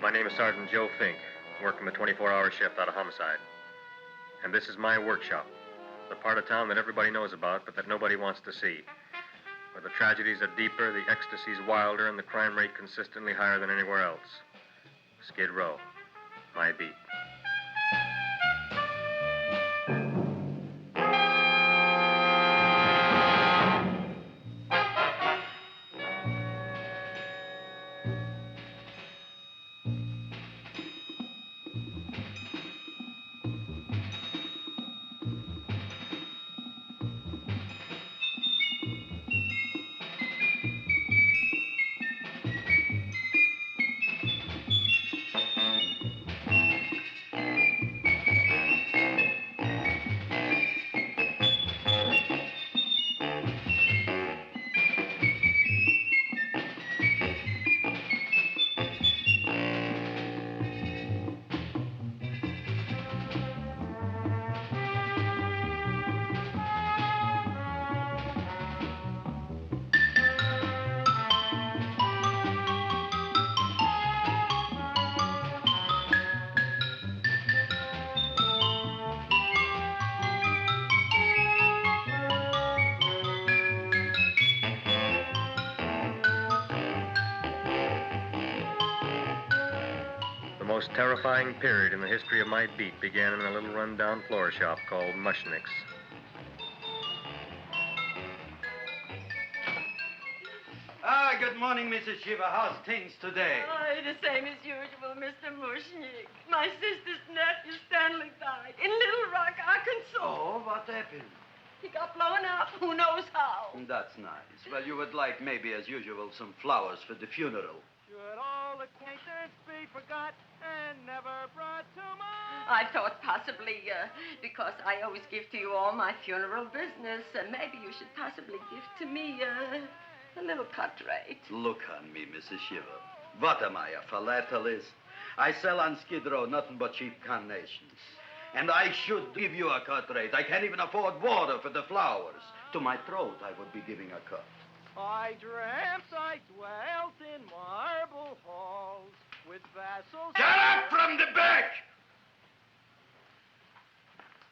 My name is Sergeant Joe Fink, working the 24-hour shift out of homicide. And this is my workshop, the part of town that everybody knows about, but that nobody wants to see. Where the tragedies are deeper, the ecstasy's wilder, and the crime rate consistently higher than anywhere else. Skid Row, my beat. The most terrifying period in the history of my beat began in a little run-down floor shop called Mushnick's. Good morning, Mrs. Shiva. How's things today? Oh, the same as usual, Mr. Mushnick. My sister's nephew, Stanley, died in Little Rock, Arkansas. Oh, what happened? He got blown up. Who knows how? That's nice. Well, you would like, maybe as usual, some flowers for the funeral. Should all acquaintance be forgot and never brought to mind? I thought possibly, because I always give to you all my funeral business, maybe you should possibly give to me, a little cut rate. Look on me, Mrs. Shiva. What am I, a philatelist? I sell on Skid Row nothing but cheap carnations. And I should give you a cut rate. I can't even afford water for the flowers. To my throat, I would be giving a cut. I dreamt I dwelt in marble halls with vassals... Get up from the back!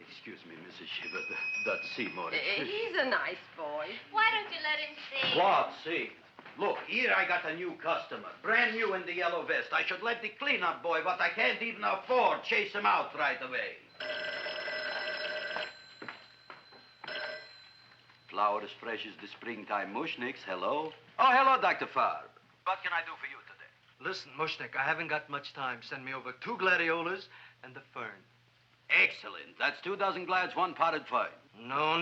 Excuse me, Mrs. Shiva, that's Seymour. He's a nice boy. Why don't you let him see? What, see? Look, here I got a new customer, brand new in the yellow vest. I should let the cleanup boy, but I can't even afford, chase him out right away. Flower as fresh as the springtime Mushnicks. Hello? Oh, hello, Dr. Farb. What can I do for you today? Listen, Mushnick, I haven't got much time. Send me over 2 gladiolas and the fern. Excellent. That's 2 dozen glads, 1 potted fern. No,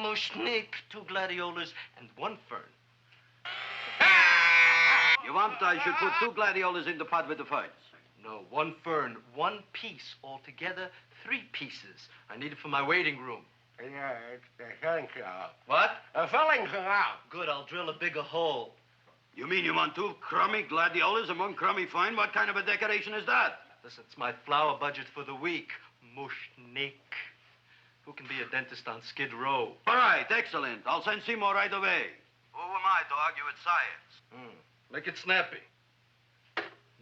Mushnick. 2 gladiolas and 1 fern. You want I should put 2 gladiolas in the pot with the ferns? No, 1 fern, 1 piece. Altogether, 3 pieces. I need it for my waiting room. Yeah, it's the filling canal. What? A filling canal. Good, I'll drill a bigger hole. You mean you want 2 crummy gladiolas and 1 crummy fern? What kind of a decoration is that? Listen, it's my flower budget for the week. Mushnick. Who can be a dentist on Skid Row? All right, excellent. I'll send Seymour right away. Who am I to argue with science? Make it snappy.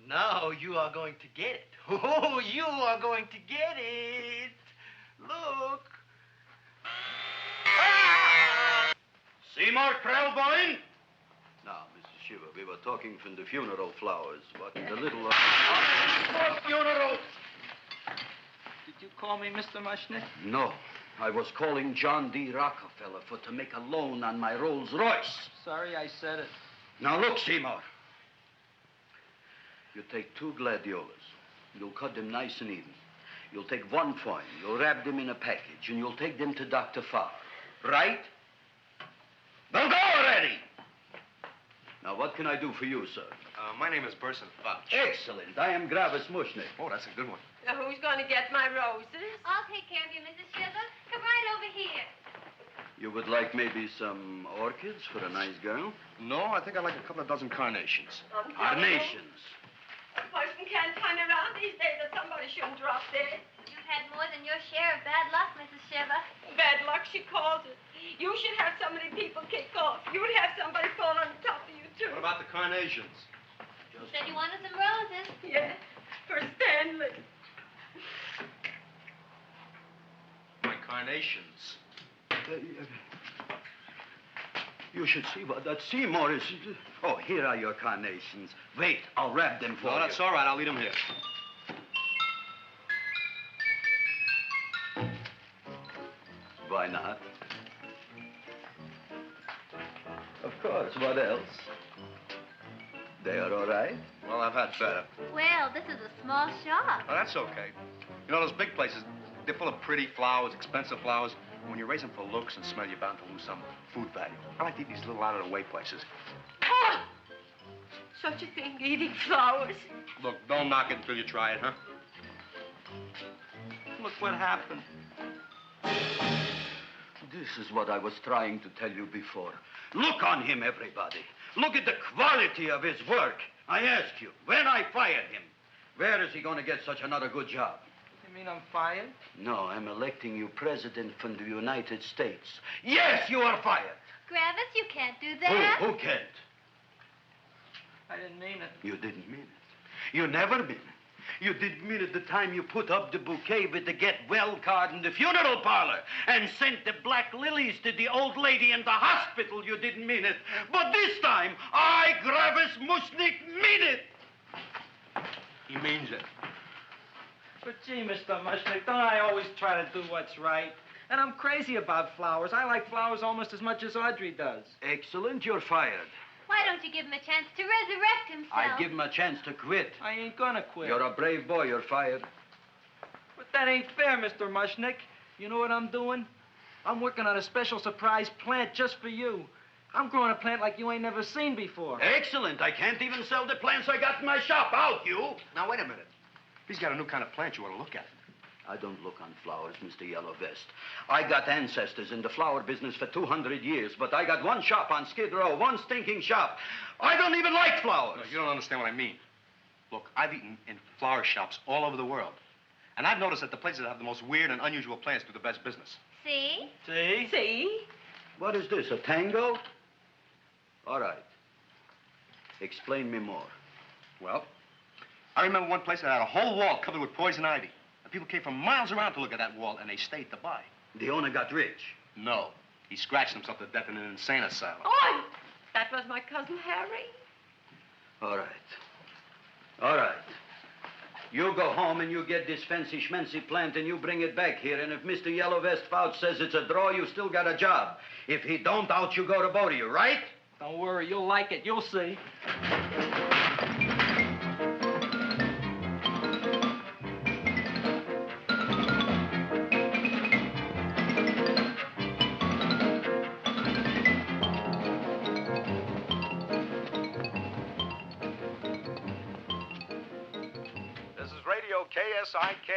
Now you are going to get it. Oh, you are going to get it. Look. Seymour Krellboyne? Now, Mrs. Shiva, we were talking from the funeral flowers. What in the little... What funeral? Did you call me Mr. Mushnick? No. I was calling John D. Rockefeller to make a loan on my Rolls Royce. Sorry I said it. Now, look, Seymour. You take 2 gladiolas. You'll cut them nice and even. You'll take 1 fern. You'll wrap them in a package, and you'll take them to Dr. Farr. Right? Now go already! Now, what can I do for you, sir? My name is Burson Fouch. Excellent. I am Gravis Mushnick. Oh, that's a good one. Who's going to get my roses? I'll take care of you, Mrs. Shiva. Come right over here. You would like maybe some orchids for a nice girl? No, I think I'd like a couple of dozen carnations. Carnations. A person can't turn around these days that somebody shouldn't drop dead. You've had more than your share of bad luck, Mrs. Shiva. Bad luck, she calls it. You should have so many people kick off. You would have somebody fall on top of you, too. What about the carnations? You Said you wanted some roses. Yes, for Stanley. My carnations. You should see what that Seymour is. Oh, here are your carnations. Wait, I'll wrap them for you. No, that's all right. I'll leave them here. Why not? Of course, what else? They are all right? Well, I've had better. Well, this is a small shop. Oh, that's okay. You know, those big places, they're full of pretty flowers, expensive flowers. When you raise them for looks and smell, you're bound to lose some food value. I like to eat these little out-of-the-way places. Oh! Such a thing, eating flowers. Look, don't knock it until you try it, huh? Look what happened. This is what I was trying to tell you before. Look on him, everybody. Look at the quality of his work. I ask you, when I fired him, where is he going to get such another good job? You mean I'm fired? No, I'm electing you president from the United States. Yes, you are fired. Gravis, you can't do that. Who can't? I didn't mean it. You didn't mean it. You never mean it. You didn't mean it the time you put up the bouquet with the get well card in the funeral parlor and sent the black lilies to the old lady in the hospital. You didn't mean it. But this time, I, Gravis Mushnick, mean it. He means it. But gee, Mr. Mushnick, don't I always try to do what's right? And I'm crazy about flowers. I like flowers almost as much as Audrey does. Excellent, you're fired. Why don't you give him a chance to resurrect himself? I give him a chance to quit. I ain't gonna quit. You're a brave boy, you're fired. But that ain't fair, Mr. Mushnick. You know what I'm doing? I'm working on a special surprise plant just for you. I'm growing a plant like you ain't never seen before. Excellent. I can't even sell the plants I got in my shop. Out, you. Now, wait a minute. He's got a new kind of plant you ought to look at. I don't look on flowers, Mr. Yellow Vest. I got ancestors in the flower business for 200 years, but I got one shop on Skid Row, one stinking shop. I don't even like flowers. No, you don't understand what I mean. Look, I've eaten in flower shops all over the world. And I've noticed that the places that have the most weird and unusual plants do the best business. See? See? See? What is this, a tango? All right. Explain me more. Well, I remember one place that had a whole wall covered with poison ivy. And people came from miles around to look at that wall, and they stayed to buy. The owner got rich. No. He scratched himself to death in an insane asylum. Oh, that was my cousin Harry. All right. All right. You go home and you get this fancy schmancy plant and you bring it back here. And if Mr. Yellow Vest Fouch says it's a draw, you still got a job. If he don't, out you go to both of you, right? Don't worry, you'll like it. You'll see. KSIK.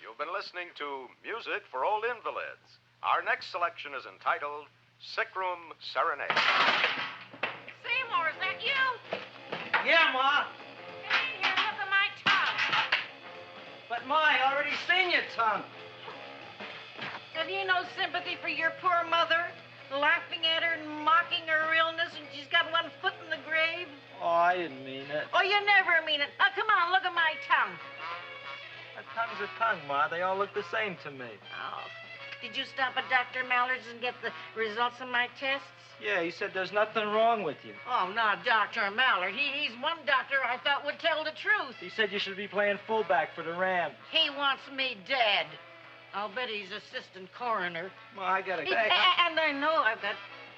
You've been listening to Music for Old Invalids. Our next selection is entitled Sick Room Serenade. Seymour, is that you? Yeah, Ma. Come in here and look at my tongue. But, Ma, I already seen your tongue. Have you no sympathy for your poor mother? Laughing at her and mocking her illness, and she's got one foot in the grave? Oh, I didn't mean it. Oh, you never mean it. Now, come on, look at my tongue. A tongue's a tongue, Ma. They all look the same to me. Oh, did you stop at Dr. Mallard's and get the results of my tests? Yeah, he said there's nothing wrong with you. Oh, not Dr. Mallard. He's one doctor I thought would tell the truth. He said you should be playing fullback for the Rams. He wants me dead. I'll bet he's assistant coroner. Ma, I gotta go. And I know I've got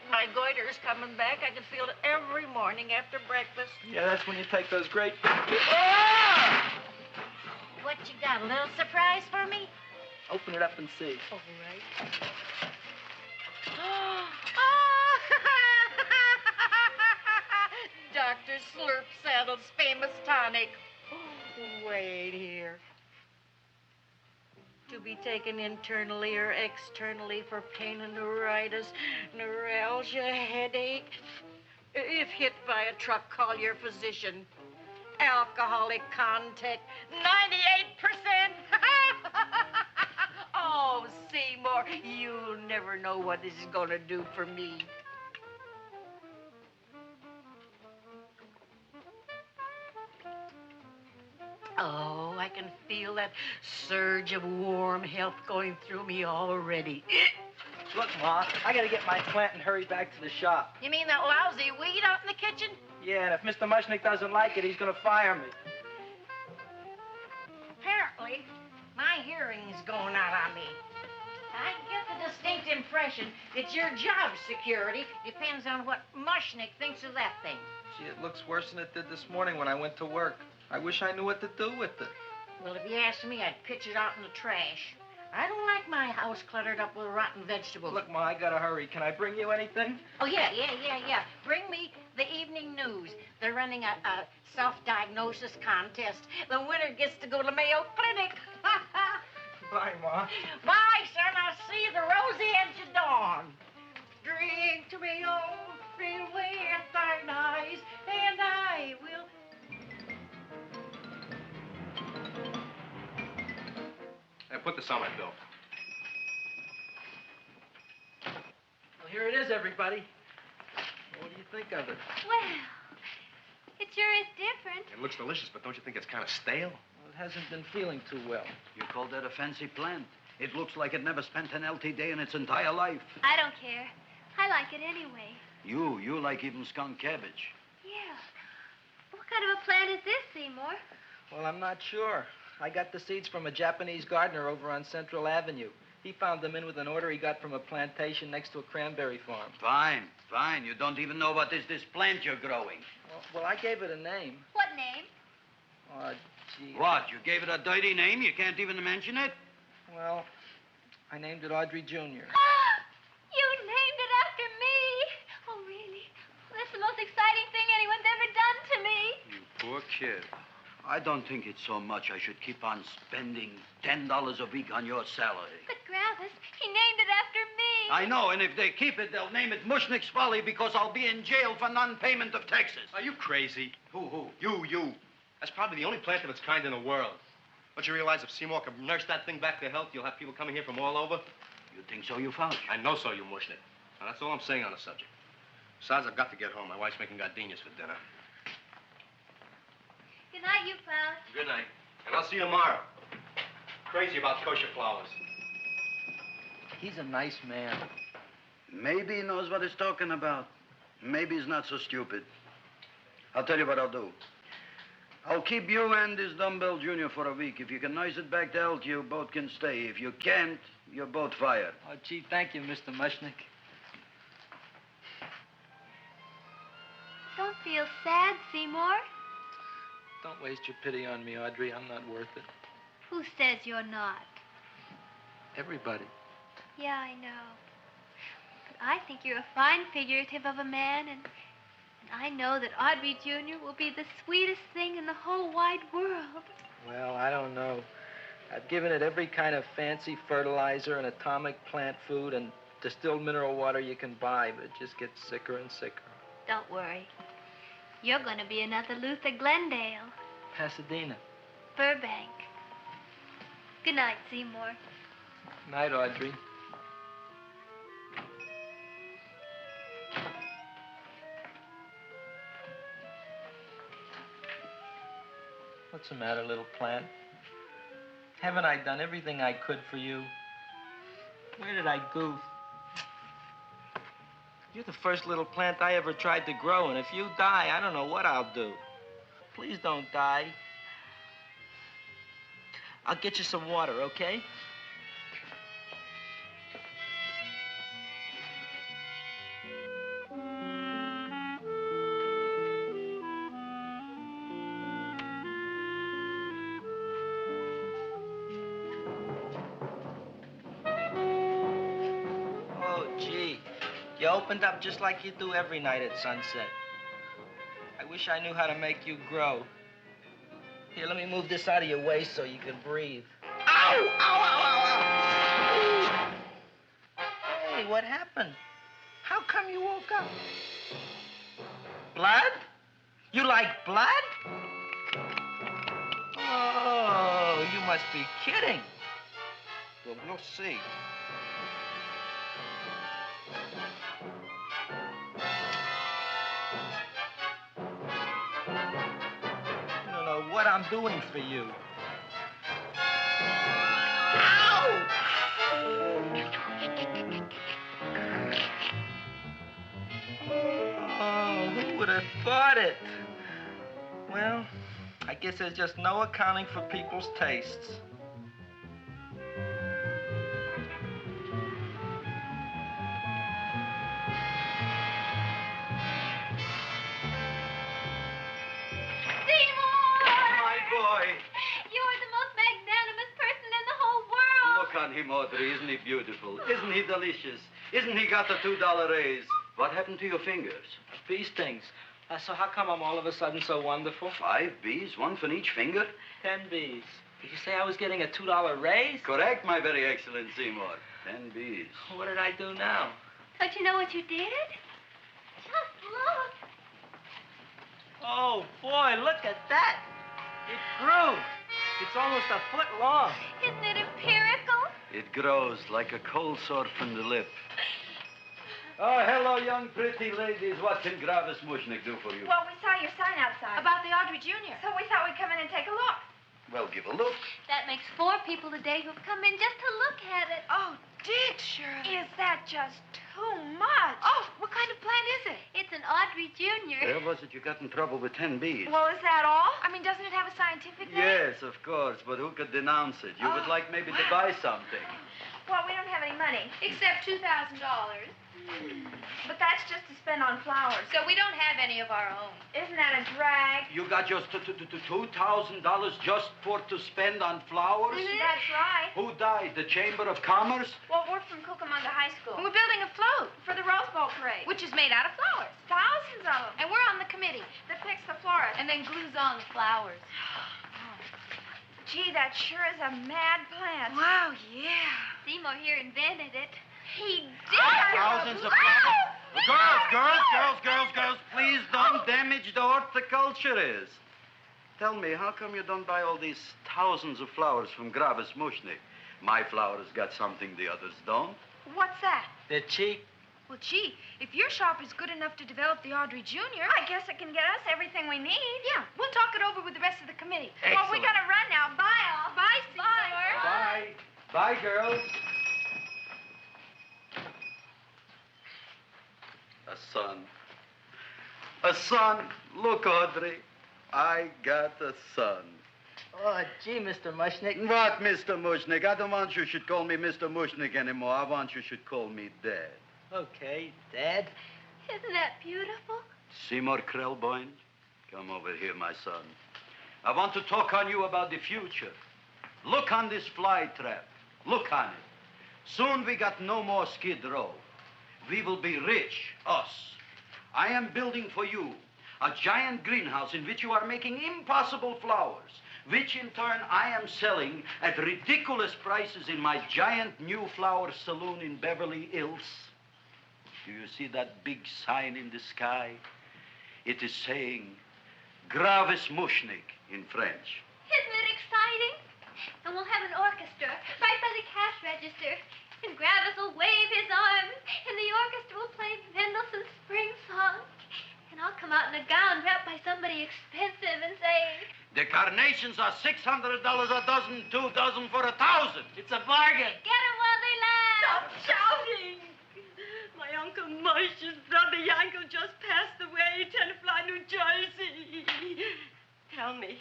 my goiter's coming back. I can feel it every morning after breakfast. Yeah, that's when you take those great... What you got, a little surprise for me? Open it up and see. All right. Dr. Slurp Saddle's famous tonic. Wait here. To be taken internally or externally for pain and neuritis, neuralgia, headache. If hit by a truck, call your physician. Alcoholic contact, 98%. Oh, Seymour, you'll never know what this is going to do for me. Oh, I can feel that surge of warm health going through me already. Look, Ma, I gotta get my plant and hurry back to the shop. You mean that lousy weed out in the kitchen? Yeah, and if Mr. Mushnick doesn't like it, he's gonna fire me. Apparently, my hearing's going out on me. I get the distinct impression that your job security depends on what Mushnick thinks of that thing. Gee, it looks worse than it did this morning when I went to work. I wish I knew what to do with it. Well, if you asked me, I'd pitch it out in the trash. I don't like my house cluttered up with rotten vegetables. Look, Ma, I gotta hurry. Can I bring you anything? Oh, yeah. Bring me the evening news. They're running a self-diagnosis contest. The winner gets to go to Mayo Clinic. Bye, Ma. Bye, son. I'll see you the rosy edge of dawn. Drink to me, oh, feel with thine eyes, and I will... Hey, put this on my bill. Well, here it is, everybody. What do you think of it? Well, it sure is different. It looks delicious, but don't you think it's kind of stale? Well, it hasn't been feeling too well. You call that a fancy plant? It looks like it never spent an LT day in its entire life. I don't care. I like it anyway. You like even skunk cabbage. Yeah. What kind of a plant is this, Seymour? Well, I'm not sure. I got the seeds from a Japanese gardener over on Central Avenue. He found them in with an order he got from a plantation next to a cranberry farm. Fine. You don't even know what is this plant you're growing. Well, I gave it a name. What name? Oh, gee. What, you gave it a dirty name? You can't even mention it? Well, I named it Audrey Jr. You named it after me. Oh, really? Well, that's the most exciting thing anyone's ever done to me. You poor kid. I don't think it's so much I should keep on spending $10 a week on your salary. But, Gravis, he named it after me. I know, and if they keep it, they'll name it Mushnick's Folly because I'll be in jail for non-payment of taxes. Are you crazy? Who? You. That's probably the only plant of its kind in the world. Don't you realize if Seymour can nurse that thing back to health, you'll have people coming here from all over? You think so, you Fauci? I know so, you Mushnick. Now, that's all I'm saying on the subject. Besides, I've got to get home. My wife's making gardenias for dinner. Good night, you Fauci. Good night. And I'll see you tomorrow. Crazy about kosher flowers. He's a nice man. Maybe he knows what he's talking about. Maybe he's not so stupid. I'll tell you what I'll do. I'll keep you and this dumbbell junior for a week. If you can nurse it back to health, you both can stay. If you can't, you're both fired. Oh, gee, thank you, Mr. Mushnick. Don't feel sad, Seymour. Don't waste your pity on me, Audrey. I'm not worth it. Who says you're not? Everybody. Yeah, I know. But I think you're a fine figurative of a man, and I know that Audrey Jr. will be the sweetest thing in the whole wide world. Well, I don't know. I've given it every kind of fancy fertilizer and atomic plant food and distilled mineral water you can buy, but it just gets sicker and sicker. Don't worry. You're going to be another Luther Glendale. Pasadena. Burbank. Good night, Seymour. Night, Audrey. What's the matter, little plant? Haven't I done everything I could for you? Where did I goof? You're the first little plant I ever tried to grow, and if you die, I don't know what I'll do. Please don't die. I'll get you some water, okay? Oh, gee. You opened up just like you do every night at sunset. I wish I knew how to make you grow. Here, let me move this out of your way so you can breathe. Ow! Ow, ow, ow, ow! Hey, what happened? How come you woke up? Blood? You like blood? Oh, you must be kidding. Well, we'll see. I don't know what I'm doing for you. Oh, who would have thought it? Well, I guess there's just no accounting for people's tastes. My boy. You're the most magnanimous person in the whole world. Look on him, Audrey. Isn't he beautiful? Isn't he delicious? Isn't he got the $2 raise? What happened to your fingers? Bee stings. So how come I'm all of a sudden so wonderful? 5 bees, one for each finger? 10 bees. Did you say I was getting a $2 raise? Correct, my very excellent Seymour. 10 bees. What did I do now? Don't you know what you did? Just look. Oh, boy, look at that. It grew. It's almost a foot long. Isn't it empirical? It grows like a cold sore from the lip. Oh, hello, young pretty ladies. What can Gravis Mushnick do for you? Well, we saw your sign outside. About the Audrey Jr. So we thought we'd come in and take a look. Well, give a look. That makes 4 people today who've come in just to look at it. Oh, Dick, Shirley. Is that just too much? Oh, what kind of plant is it? It's an Audrey Jr. Where was it you got in trouble with 10 bees? Well, is that all? I mean, doesn't it have a scientific name? Yes, of course, but who could denounce it? You would like maybe to buy something. Well, we don't have any money. Except $2,000. But that's just to spend on flowers. So we don't have any of our own. Isn't that a drag? You got just $2,000 just to spend on flowers? That's right. Who died? The Chamber of Commerce? Well, we're from Cucamonga High School. And we're building a float for the Rose Bowl parade. Which is made out of flowers. Thousands of them. And we're on the committee that picks the florist. And then glues on the flowers. Gee, that sure is a mad plant. Wow, yeah. Seymour here invented it. He did. Thousands of flowers. Girls, please don't damage the horticulturist. Tell me, how come you don't buy all these thousands of flowers from Gravis Mushnick? My flowers got something the others don't. What's that? They're cheap. Well, gee, if your shop is good enough to develop the Audrey Jr., I guess it can get us everything we need. Yeah, we'll talk it over with the rest of the committee. Excellent. Well, we gotta run now. Bye, all. Bye, Seymour. Bye. Bye, girls. A son. A son. Look, Audrey. I got a son. Oh, gee, Mr. Mushnick. What, Mr. Mushnick? I don't want you should call me Mr. Mushnick anymore. I want you should call me Dad. Okay, Dad. Isn't that beautiful? Seymour Krelboyne, come over here, my son. I want to talk on you about the future. Look on this fly trap. Look on it. Soon we got no more Skid Row. We will be rich, us. I am building for you a giant greenhouse in which you are making impossible flowers, which in turn I am selling at ridiculous prices in my giant new flower saloon in Beverly Hills. Do you see that big sign in the sky? It is saying Gravis Mushnick in French. Isn't it exciting? And we'll have an orchestra right by the cash register. And Gravis will wave his arms, and the orchestra will play Mendelssohn's Spring Song. And I'll come out in a gown wrapped by somebody expensive and say, The carnations are $600 a dozen, 2 dozen for 1,000. It's a bargain. get 'em while they last. Stop shouting! My Uncle Mush's brother Yankel just passed away, Tenafly, New Jersey. Tell me,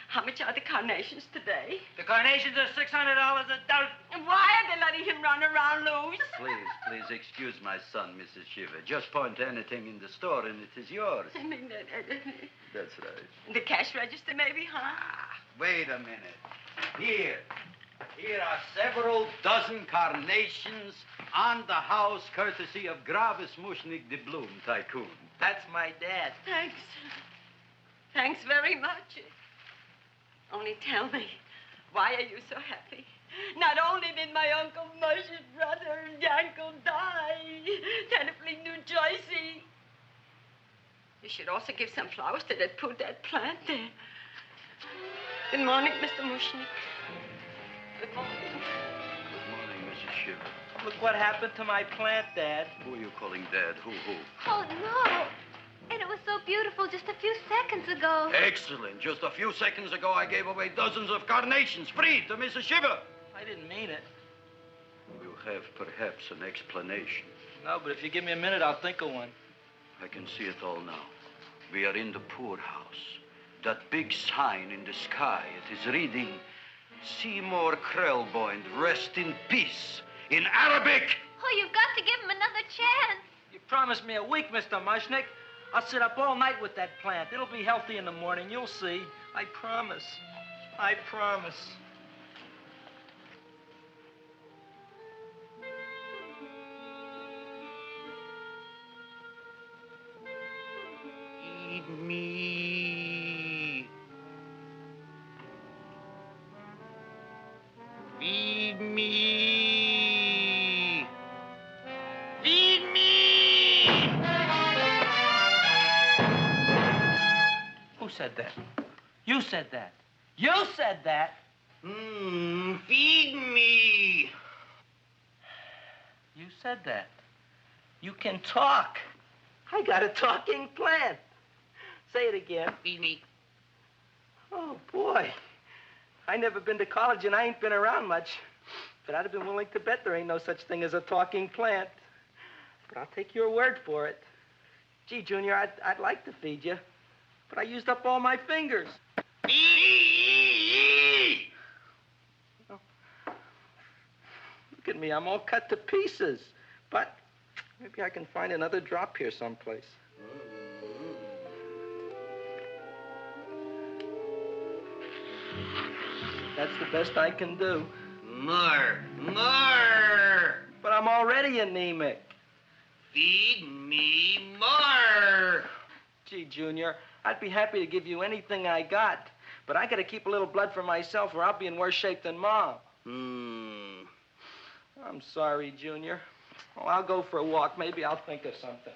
how much are the carnations today? The carnations are $600 a dozen. And why are they letting him run around loose? Please excuse my son, Mrs. Shiver. Just point to anything in the store and it is yours. I mean, That's right. the cash register maybe, huh? Wait a minute. Here are several dozen carnations on the house, courtesy of Gravis Mushnick, the Bloom Tycoon. That's my dad. Thanks. Thanks very much. Only tell me, why are you so happy? Not only did my Uncle Mush's brother Yankel die, Tenafly, New Jersey. You should also give some flowers to that poor dead plant there. Good morning, Mr. Mushnick. Good morning. Good morning, Mrs. Shiver. Look what happened to my plant, Dad. Who are you calling Dad? Who? Oh, no. And it was so beautiful just a few seconds ago. Excellent. Just a few seconds ago, I gave away dozens of carnations free to Mrs. Shiver. I didn't mean it. You have perhaps an explanation. No, but if you give me a minute, I'll think of one. I can see it all now. We are in the poorhouse. That big sign in the sky, it is reading, Seymour Krelboyne, rest in peace, in Arabic. Oh, you've got to give him another chance. You promised me a week, Mr. Mushnick. I'll sit up all night with that plant. It'll be healthy in the morning. You'll see. I promise. I promise. Feed me. Feed me. Feed me. Who said that? You said that. You said that. Feed me. You said that. You can talk. I got a talking plant. Say it again. Feed me. Oh, boy. I never been to college and I ain't been around much. But I'd have been willing to bet there ain't no such thing as a talking plant. But I'll take your word for it. Gee, Junior, I'd like to feed you. But I used up all my fingers. Oh. Look at me. I'm all cut to pieces. But maybe I can find another drop here someplace. That's the best I can do. More. But I'm already anemic. Feed me more. Gee, Junior, I'd be happy to give you anything I got. But I gotta keep a little blood for myself or I'll be in worse shape than Mom. I'm sorry, Junior. Oh, I'll go for a walk. Maybe I'll think of something.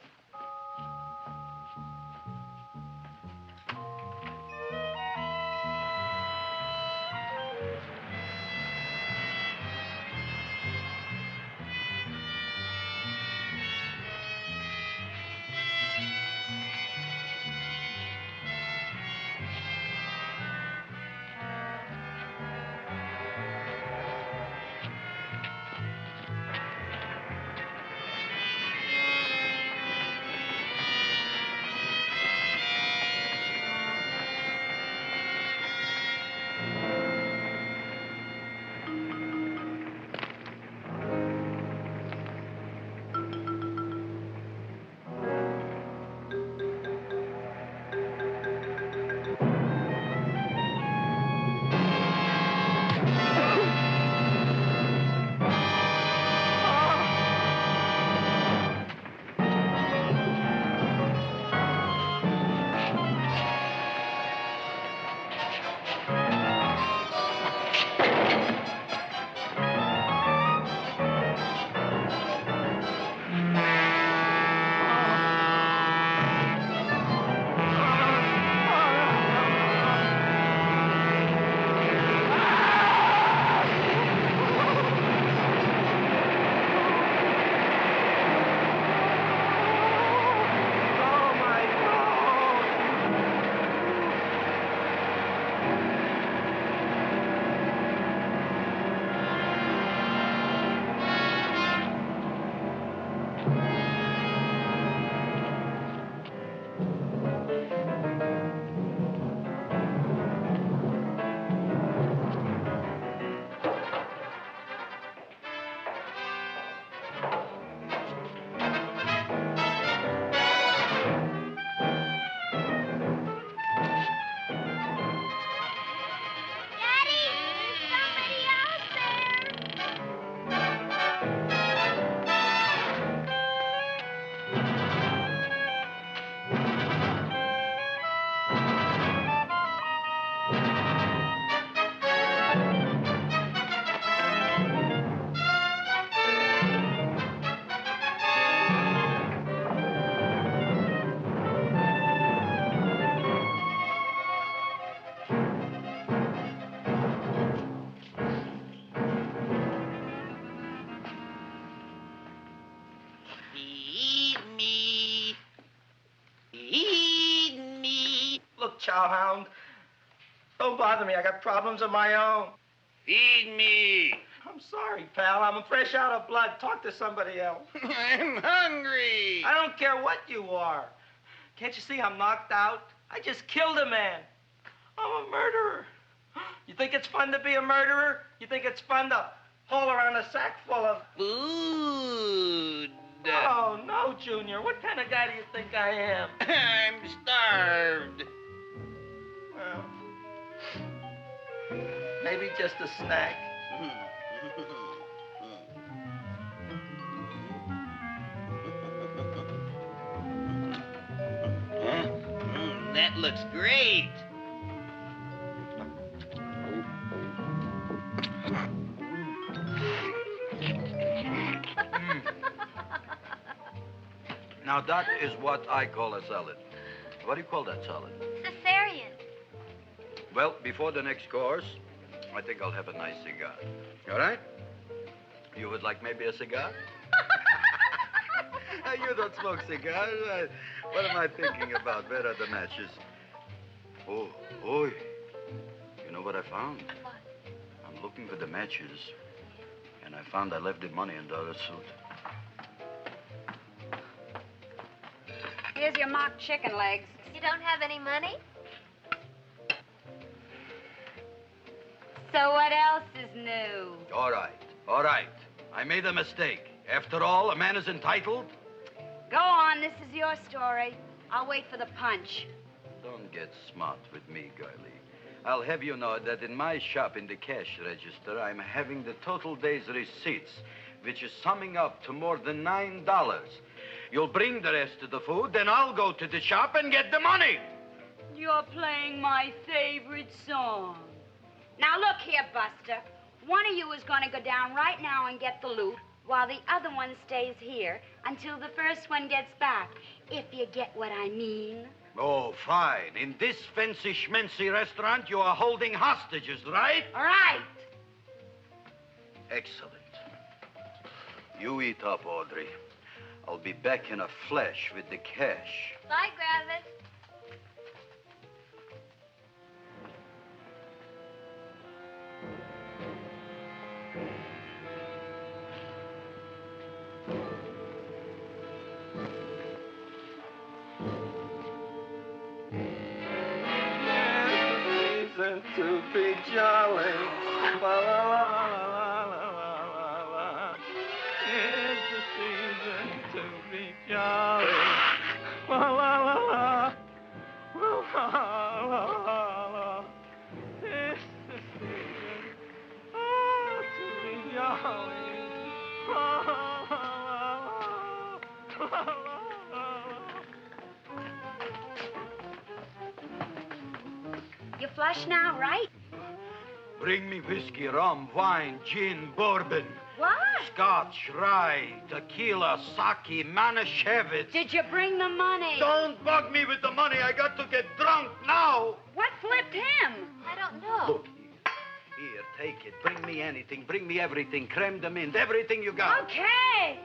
chowhound. Don't bother me. I got problems of my own. Feed me. I'm sorry, pal. I'm fresh out of blood. Talk to somebody else. I'm hungry. I don't care what you are. Can't you see I'm knocked out? I just killed a man. I'm a murderer. You think it's fun to be a murderer? You think it's fun to haul around a sack full of food? Oh, no, Junior. What kind of guy do you think I am? I'm starved. Well, maybe just a snack. That looks great. Now, that is what I call a salad. What do you call that salad? Caesarean. Well, before the next course, I think I'll have a nice cigar. All right? You would like maybe a cigar? You don't smoke cigars. What am I thinking about? Where are the matches? Oh, you know what I found? What? I'm looking for the matches, and I found I left the money in the other suit. Here's your mock chicken legs. You don't have any money? So what else is new? All right. I made a mistake. After all, a man is entitled. Go on, this is your story. I'll wait for the punch. Don't get smart with me, girlie. I'll have you know that in my shop in the cash register, I'm having the total day's receipts, which is summing up to more than $9. You'll bring the rest of the food, then I'll go to the shop and get the money. You're playing my favorite song. Now look here, Buster. One of you is going to go down right now and get the loot, while the other one stays here until the first one gets back, if you get what I mean. Oh, fine. In this fancy schmancy restaurant, you are holding hostages, right? All right. Excellent. You eat up, Audrey. I'll be back in a flash with the cash. Bye, Gravis. To be jolly. La, la, la, la, la, la, la. It's the season to be jolly. La, la, la, la. La, la, la, la. It's the season to be jolly. La, la, la, la, la, la. You flush now, right? Bring me whiskey, rum, wine, gin, bourbon. What? Scotch, rye, tequila, sake, Manischewitz. Did you bring the money? Don't bug me with the money. I got to get drunk now. What flipped him? I don't know. Look, here, take it. Bring me anything. Bring me everything. Creme de menthe, everything you got. Okay.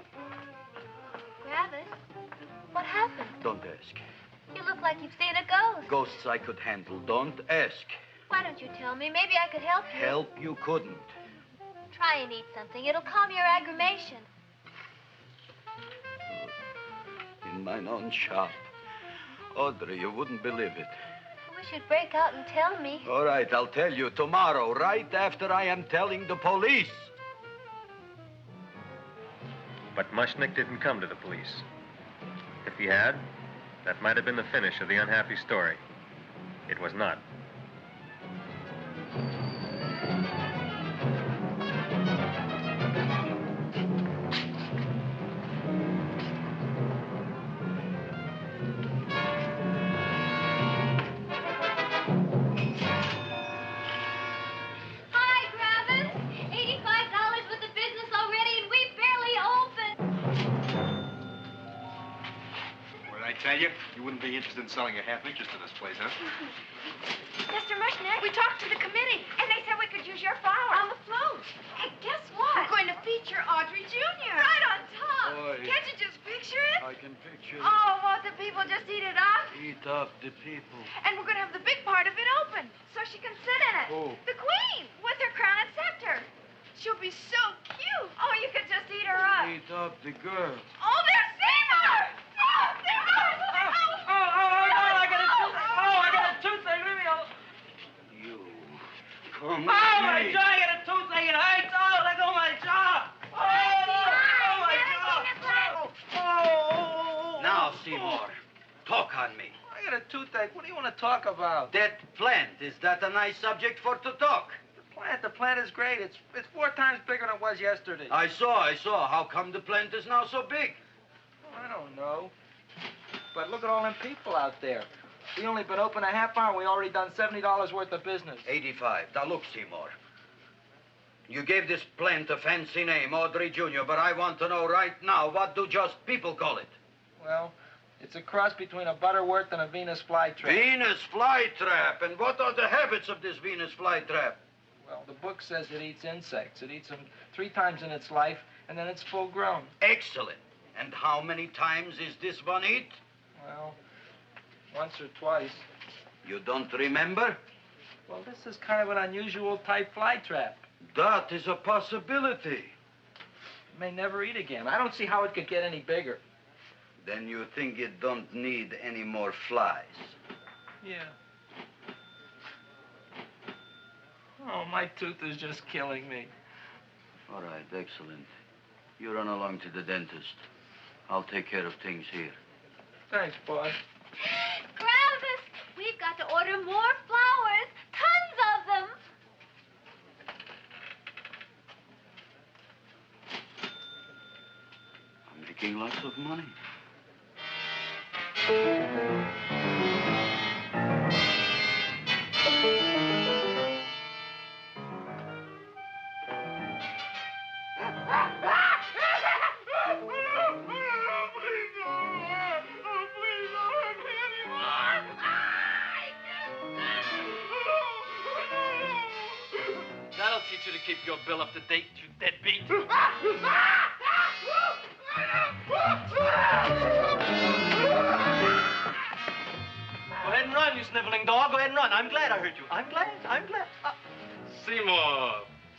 Gravis, what happened? Don't ask. You look like you've seen a ghost. Ghosts I could handle. Don't ask. Why don't you tell me? Maybe I could help you. Help you couldn't. Try and eat something. It'll calm your aggravation. In mine own shop. Audrey, you wouldn't believe it. I wish you'd break out and tell me. All right, I'll tell you tomorrow, right after I am telling the police. But Mushnick didn't come to the police. If he had, that might have been the finish of the unhappy story. It was not. Hi, Gravis. $85 with the business already, and we barely opened. What did I tell you? You wouldn't be interested in selling your half interest in this place, huh? Mr. Mushnick, we talked to the committee, and they said we could use your flower on the float. Hey, guess what? We're going to feature Audrey Jr. Right on top. Boy. Can't you just picture it? I can picture it. Oh, won't it be people just eat it up? Eat up the people. And we're going to have the big part of it open so she can sit in it. Who? The queen with her crown and scepter. She'll be so cute. Oh, you could just eat her up. Eat up the girl. Oh, there's Seymour! Oh, Seymour! I got a toothache. Leave me alone. You. Come Oh, my here. jaw! I got a toothache. It hurts. Oh, let go of my jaw. Oh. Now, Seymour, talk on me. I got a toothache. What do you want to talk about? That plant, is that a nice subject for to talk? The plant is great. It's 4 times bigger than it was yesterday. I saw. How come the plant is now so big? I don't know. But look at all them people out there. We only been open a half hour. We already done $70 worth of business. 85. Now, look, Seymour. You gave this plant a fancy name, Audrey Jr., but I want to know right now, what do just people call it? Well, it's a cross between a Butterworth and a Venus flytrap. Venus flytrap. And what are the habits of this Venus flytrap? Well, the book says it eats insects. It eats them 3 times in its life, and then it's full grown. Excellent. And how many times is this one eat? Well, once or twice. You don't remember? Well, this is kind of an unusual type flytrap. That is a possibility. It may never eat again. I don't see how it could get any bigger. Then you think it don't need any more flies? Yeah. Oh, my tooth is just killing me. All right, excellent. You run along to the dentist. I'll take care of things here. Thanks, boss. Gravis, we've got to order more flowers. Tons of them. I'm making lots of money. That'll teach you to keep your bill up to date, you deadbeat. Go ahead and run, you sniveling dog. Go ahead and run. I'm glad I hurt you. I'm glad.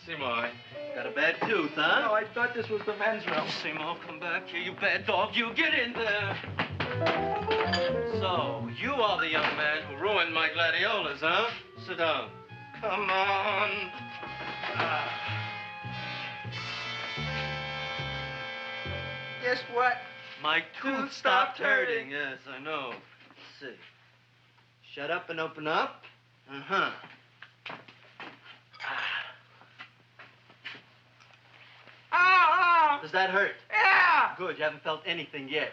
Seymour, got a bad tooth, huh? No, I thought this was the men's room. Seymour, come back here, you bad dog. You get in there. So, you are the young man who ruined my gladiolas, huh? Sit down. Come on. Guess what? My tooth stopped hurting. Yes, I know. Let's see. Shut up and open up. Uh-huh. Oh! Does that hurt? Yeah! Good, you haven't felt anything yet.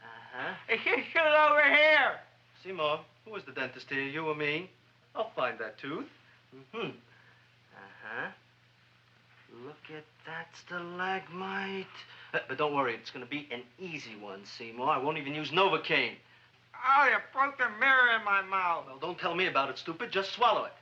Uh-huh. Hey, shoot it over here. Seymour, who was the dentist here, you or me? I'll find that tooth. Mm-hmm. Uh-huh. Look at that stalagmite. But don't worry, it's going to be an easy one, Seymour. I won't even use Novocaine. Oh, you broke the mirror in my mouth. Well, don't tell me about it, stupid. Just swallow it.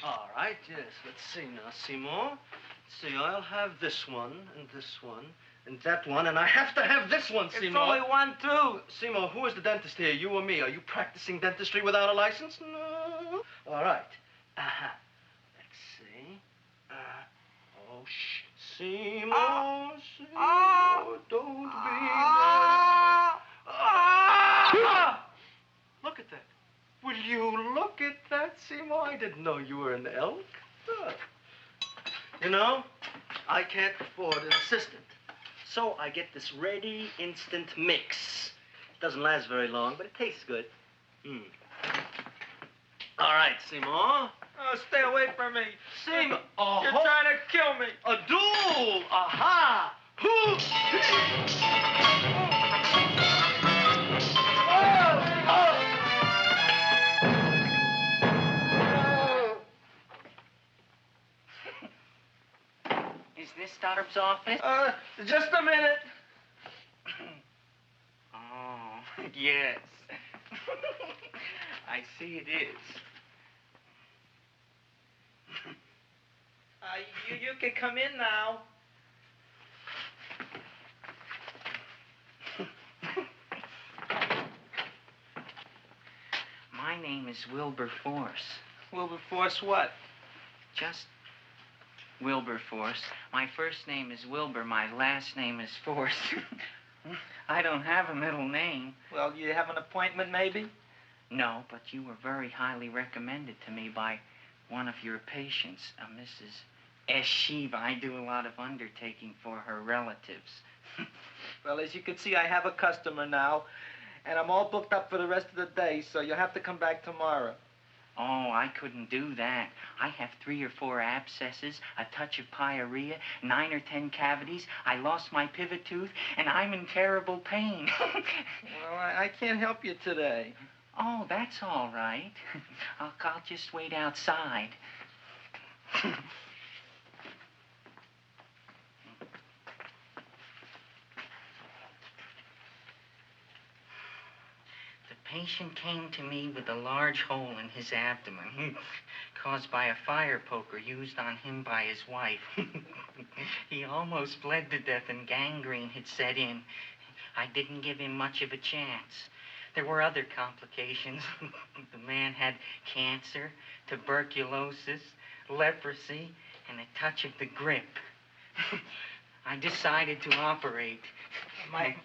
All right, yes. Let's see now, Seymour. Let's see, I'll have this one, and this one, and that one, and I have to have this one, Seymour. It's only one tooth. Seymour, who is the dentist here, you or me? Are you practicing dentistry without a license? No. All right. Uh-huh. Let's see. Oh, shh. Seymour, Seymour, don't be Look at that. Will you look at that, Seymour? I didn't know you were an elk. You know, I can't afford an assistant. So I get this ready instant mix. It doesn't last very long, but it tastes good. All right, Seymour. Oh, stay away from me. Seymour. You're trying to kill me. A duel. Aha. Is this Stoddard's office? Just a minute. Oh, yes. I see it is. You can come in now. name is Wilberforce. Wilberforce what? Just Wilberforce. My first name is Wilbur. My last name is Force. I don't have a middle name. Well, you have an appointment, maybe? No, but you were very highly recommended to me by one of your patients, Mrs. S. Shiva. I do a lot of undertaking for her relatives. Well, as you can see, I have a customer now, and I'm all booked up for the rest of the day, so you'll have to come back tomorrow. Oh, I couldn't do that. I have 3 or 4 abscesses, a touch of pyorrhea, 9 or 10 cavities. I lost my pivot tooth, and I'm in terrible pain. Well, I can't help you today. Oh, that's all right. I'll just wait outside. The patient came to me with a large hole in his abdomen, caused by a fire poker used on him by his wife. He almost bled to death and gangrene had set in. I didn't give him much of a chance. There were other complications. The man had cancer, tuberculosis, leprosy, and a touch of the grip. I decided to operate. My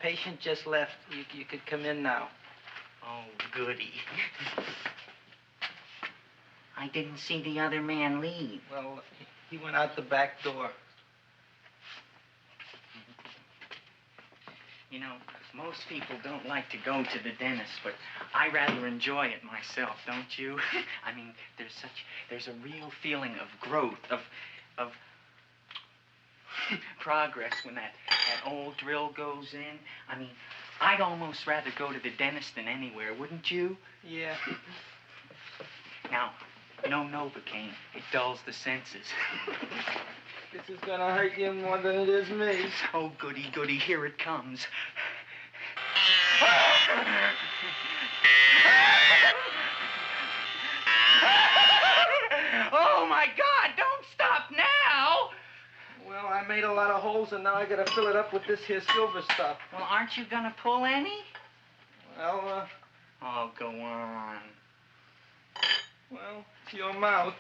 patient just left. You could come in now. Oh, goody. I didn't see the other man leave. Well, he went out the back door. You know, most people don't like to go to the dentist, but I rather enjoy it myself, don't you? I mean, there's a real feeling of growth, of progress when that old drill goes in. I mean, I'd almost rather go to the dentist than anywhere, wouldn't you? Yeah. Now, no Novocaine. It dulls the senses. This is gonna hurt you more than it is me. Oh, goody, goody, here it comes. Oh, my God, don't stop now! Well, I made a lot of holes, and now I gotta fill it up with this here silver stuff. Well, aren't you gonna pull any? Well, Oh, go on. Well, it's your mouth.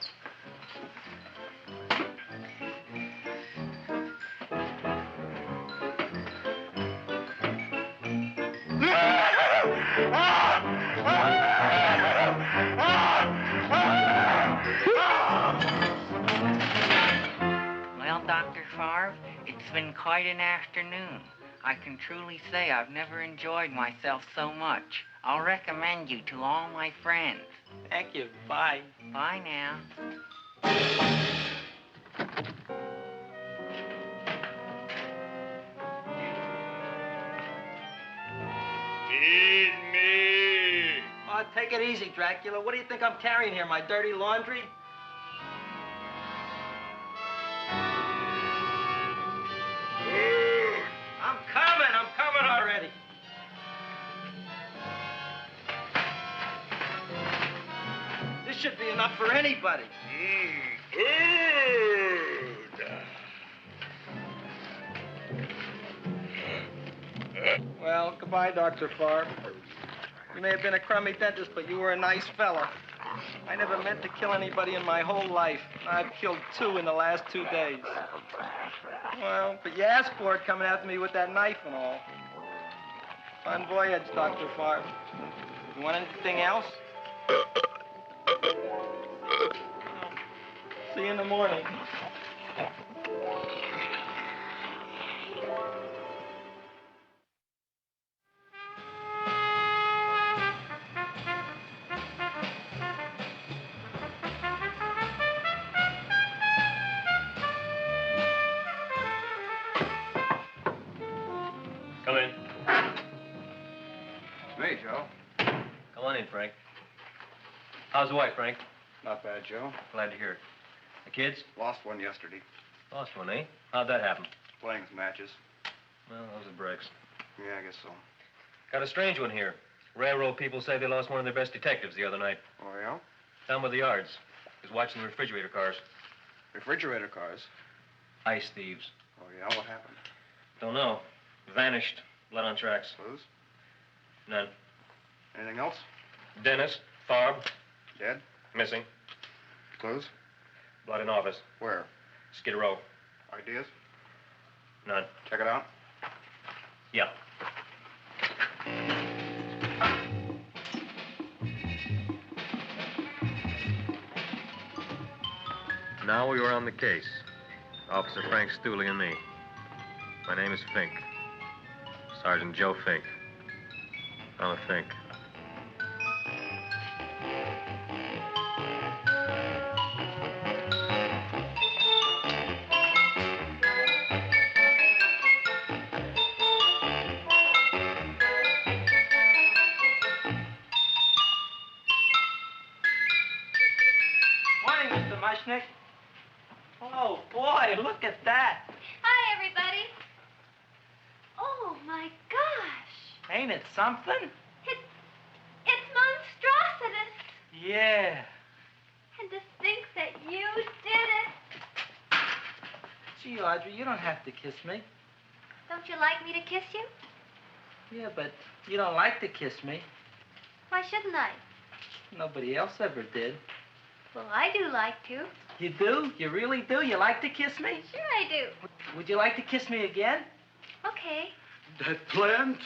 Well, Dr. Favre, it's been quite an afternoon. I can truly say I've never enjoyed myself so much. I'll recommend you to all my friends. Thank you. Bye. Bye now. Feed me. Oh, take it easy, Dracula. What do you think I'm carrying here, my dirty laundry? I'm coming already. This should be enough for anybody. Well, goodbye, Dr. Favre. You may have been a crummy dentist, but you were a nice fella. I never meant to kill anybody in my whole life. I've killed 2 in the last 2 days. Well, but you asked for it coming after me with that knife and all. Fun voyage, Dr. Favre. You want anything else? See you in the morning. Come in. Hey, Joe. Come on in, Frank. How's the wife, Frank? Not bad, Joe. Glad to hear it. The kids? Lost one yesterday. Lost one, eh? How'd that happen? Playing some matches. Well, those are breaks. Yeah, I guess so. Got a strange one here. Railroad people say they lost one of their best detectives the other night. Oh, yeah? Down by the yards. He was watching the refrigerator cars. Refrigerator cars? Ice thieves. Oh, yeah? What happened? Don't know. Vanished. Blood on tracks. Clues? None. Anything else? Dennis. Farb, Dead? missing. Clues? Blood in office. Where? Skid Row. Ideas? None. Check it out. Yeah. Now we were on the case. Officer Frank Stooley and me. My name is Fink. Sergeant Joe Fink. I'm a Fink. Morning, Mr. Mushnick. Oh, boy, look at that. Hi, everybody. Oh, my gosh. Ain't it something? It's monstrositous. Yeah. And to think that you did it. Gee, Audrey, you don't have to kiss me. Don't you like me to kiss you? Yeah, but you don't like to kiss me. Why shouldn't I? Nobody else ever did. Well, I do like to. You do? You really do? You like to kiss me? Sure I do. Would you like to kiss me again? Okay. That plant?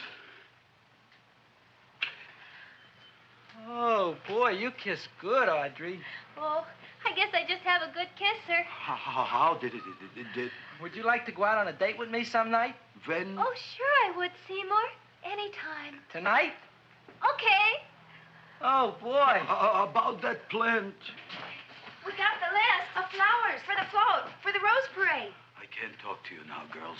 Oh, boy, you kiss good, Audrey. Oh, I guess I just have a good kisser. How did it? Would you like to go out on a date with me some night? When? Oh, sure I would, Seymour. Anytime. Tonight? Okay. Oh, boy. About that plant. We got the list of flowers for the float, for the Rose Parade. I can't talk to you now, girls.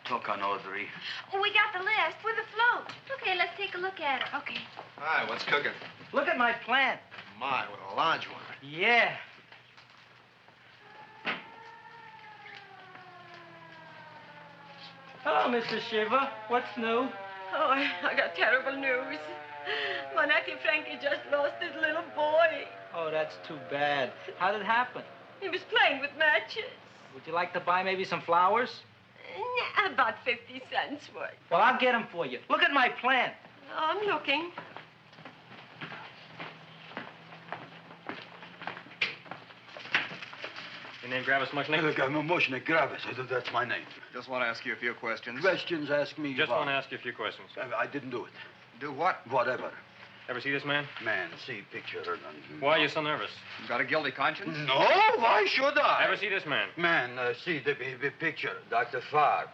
Talk on Audrey. We got the list for the float. Okay, let's take a look at it. Okay. Hi, what's cooking? Look at my plant. My, with a large one. Yeah. Hello, Mrs. Shiva. What's new? Oh, I got terrible news. My nephew Frankie just lost his little boy. Oh, that's too bad. How did it happen? He was playing with matches. Would you like to buy maybe some flowers? About 50 cents worth. Well, I'll get them for you. Look at my plant. I'm looking. Your name Gravis Mushnick? Look, I'm a Mushnick Gravis. That's my name. Just want to ask you a few questions. Questions, ask me. Just about. want to ask you a few questions. I didn't do it. Do what? Whatever. Ever see this man? Man, see picture. Why are you so nervous? You got a guilty conscience? No, why should I? Ever see this man? Man, see the picture. Dr. Farb.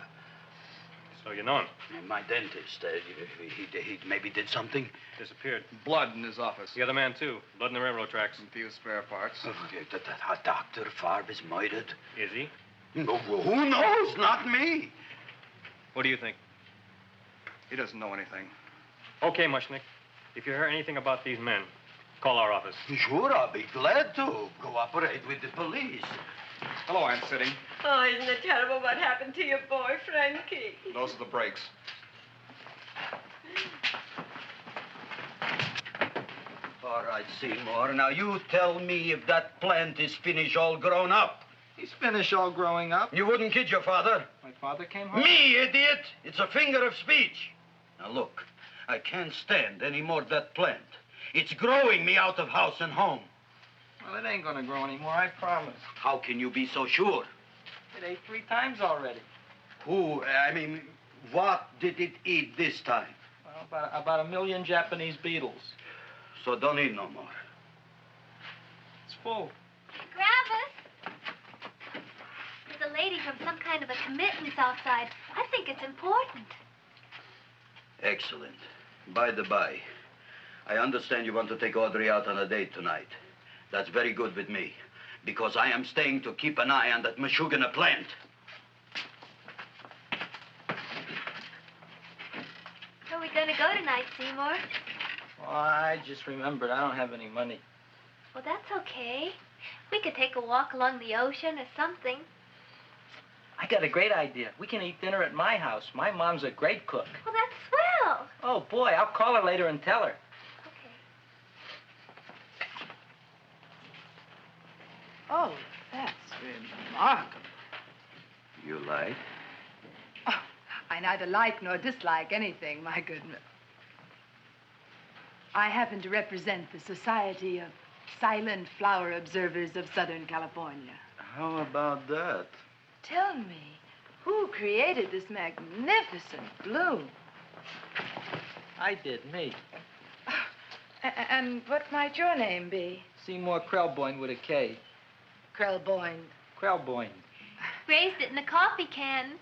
So you know him? My dentist. He maybe did something. Disappeared. Blood in his office. The other man, too. Blood in the railroad tracks. And few spare parts. Dr. Farb is murdered. Is he? No, who knows? Not me. What do you think? He doesn't know anything. Okay, Mushnick. If you hear anything about these men, call our office. Sure, I'll be glad to cooperate with the police. Hello, Aunt Sitting. Oh, isn't it terrible what happened to your boy, Frankie? Those are the brakes. All right, Seymour. Now, you tell me if that plant is finished all grown up. He's finished all growing up. You wouldn't kid your father. My father came home? Me, idiot! It's a figure of speech. Now, look, I can't stand any more of that plant. It's growing me out of house and home. Well, it ain't gonna grow anymore, I promise. How can you be so sure? It ate 3 times already. What did it eat this time? Well, about 1 million Japanese beetles. So don't eat no more. It's full. Gravis! There's a lady from some kind of a committance outside. I think it's important. Excellent. By the by, I understand you want to take Audrey out on a date tonight. That's very good with me, because I am staying to keep an eye on that Meshuggah plant. Where are we going to go tonight, Seymour? Well, I just remembered I don't have any money. Well, that's okay. We could take a walk along the ocean or something. I got a great idea. We can eat dinner at my house. My mom's a great cook. Well, that's swell. Oh, boy, I'll call her later and tell her. Oh, that's remarkable. You like? Oh, I neither like nor dislike anything, my goodness. I happen to represent the Society of Silent Flower Observers of Southern California. How about that? Tell me, who created this magnificent bloom? I did, me. And what might your name be? Seymour Krelboyne with a K. Krelboyne. Krelboyne. Raised it in a coffee can.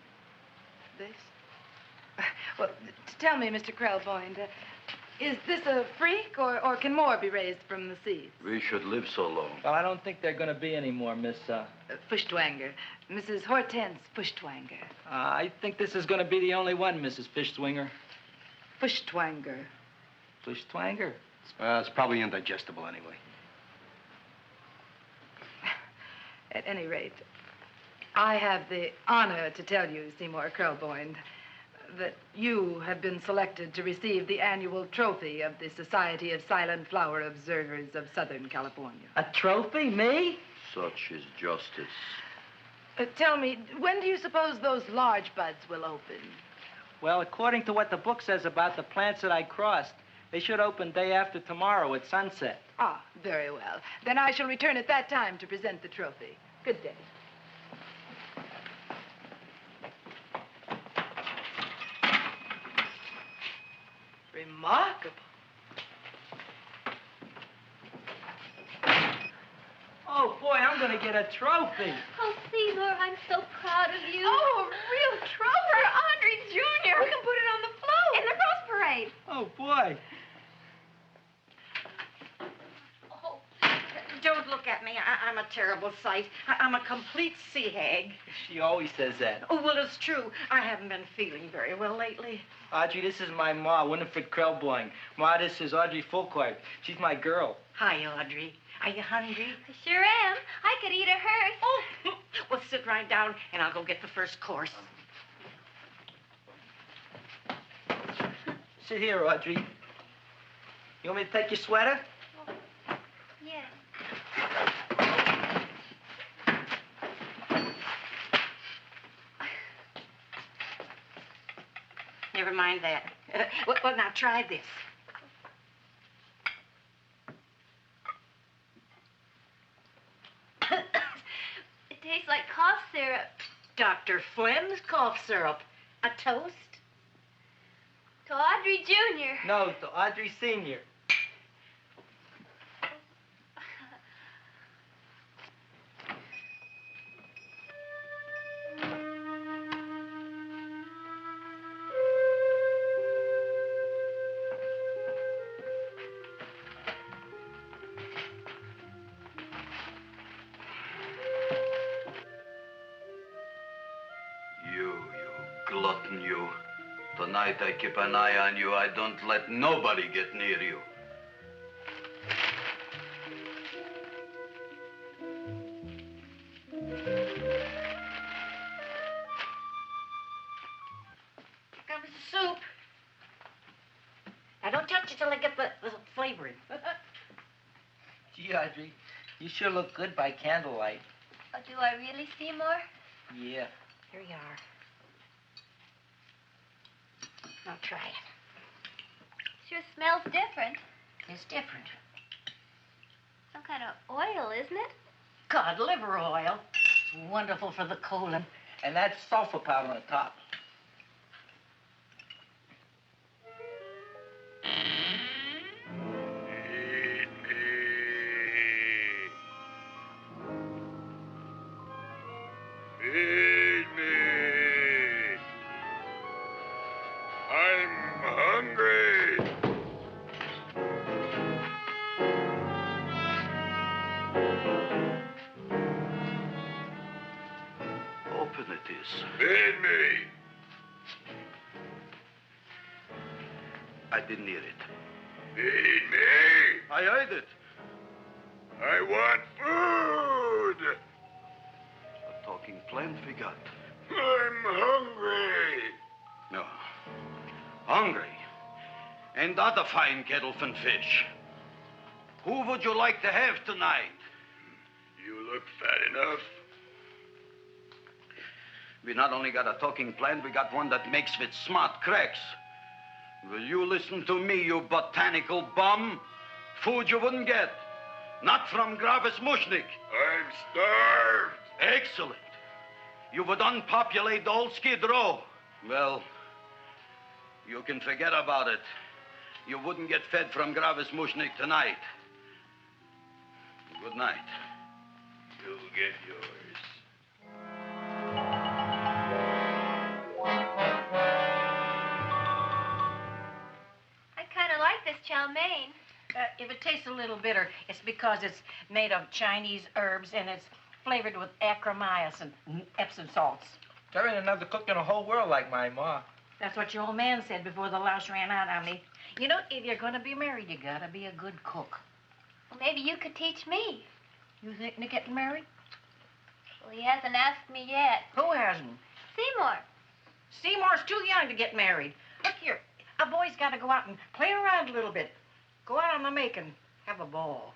This? Well, tell me, Mr. Krelboyne, is this a freak, or can more be raised from the seeds? We should live so long. Well, I don't think there are going to be any more, Miss, Fuschtwanger. Mrs. Hortense Fuschtwanger. I think this is going to be the only one, Mrs. Fishswinger. Fuschtwanger. Fuschtwanger? It's probably indigestible anyway. At any rate, I have the honor to tell you, Seymour Krelboyne, that you have been selected to receive the annual trophy of the Society of Silent Flower Observers of Southern California. A trophy? Me? Such is justice. Tell me, when do you suppose those large buds will open? Well, according to what the book says about the plants that I crossed, they should open day after tomorrow at sunset. Ah, very well. Then I shall return at that time to present the trophy. Good day. Remarkable. Oh, boy, I'm going to get a trophy. Oh, Seymour, I'm so proud of you. Oh, a real trophy for Audrey Jr. We can put it on the float. In the Rose Parade. Oh, boy. Don't look at me. I'm a terrible sight. I'm a complete sea hag. She always says that. Oh, well, it's true. I haven't been feeling very well lately. Audrey, this is my ma, Winifred Krelboyne. Ma, this is Audrey Fulcourt. She's my girl. Hi, Audrey. Are you hungry? I sure am. I could eat a hearse. Oh, well, sit right down, and I'll go get the first course. Sit here, Audrey. You want me to take your sweater? Yes. Never mind that. Well, now try this. It tastes like cough syrup. Dr. Flynn's cough syrup. A toast? To Audrey Jr. No, to Audrey Sr. You glutton, you. Tonight I keep an eye on you. I don't let nobody get near you. Here comes the soup. Now, don't touch it till I get the flavoring. Gee, Audrey, you sure look good by candlelight. Oh, do I really, Seymour? Yeah. Here you are. Now try it. Sure smells different. It's different. Some kind of oil, isn't it? Cod liver oil. It's wonderful for the colon. And that's sulfur powder on the top. Feed me. I'm hungry. Open it is. Feed me. I didn't hear it. Feed me. I heard it. I want food. A talking plant we got. I'm hungry. No. Hungry. And other fine kettlefen fish. Who would you like to have tonight? You look fat enough. We not only got a talking plant, we got one that makes with smart cracks. Will you listen to me, you botanical bum? Food you wouldn't get. Not from Gravis Mushnik. I'm starved. Excellent. You would unpopulate the old Skid Row. Well, you can forget about it. You wouldn't get fed from Gravis Mushnik tonight. Good night. You'll get yours. I kind of like this chow mein. If it tastes a little bitter, it's because it's made of Chinese herbs and it's flavored with acromycin and Epsom salts. There ain't another cook in the whole world like my ma. That's what your old man said before the louse ran out on me. You know, if you're going to be married, you got to be a good cook. Well, maybe you could teach me. You thinking of getting married? Well, he hasn't asked me yet. Who hasn't? Seymour. Seymour's too young to get married. Look here, a boy's got to go out and play around a little bit. Go out on the make and have a ball.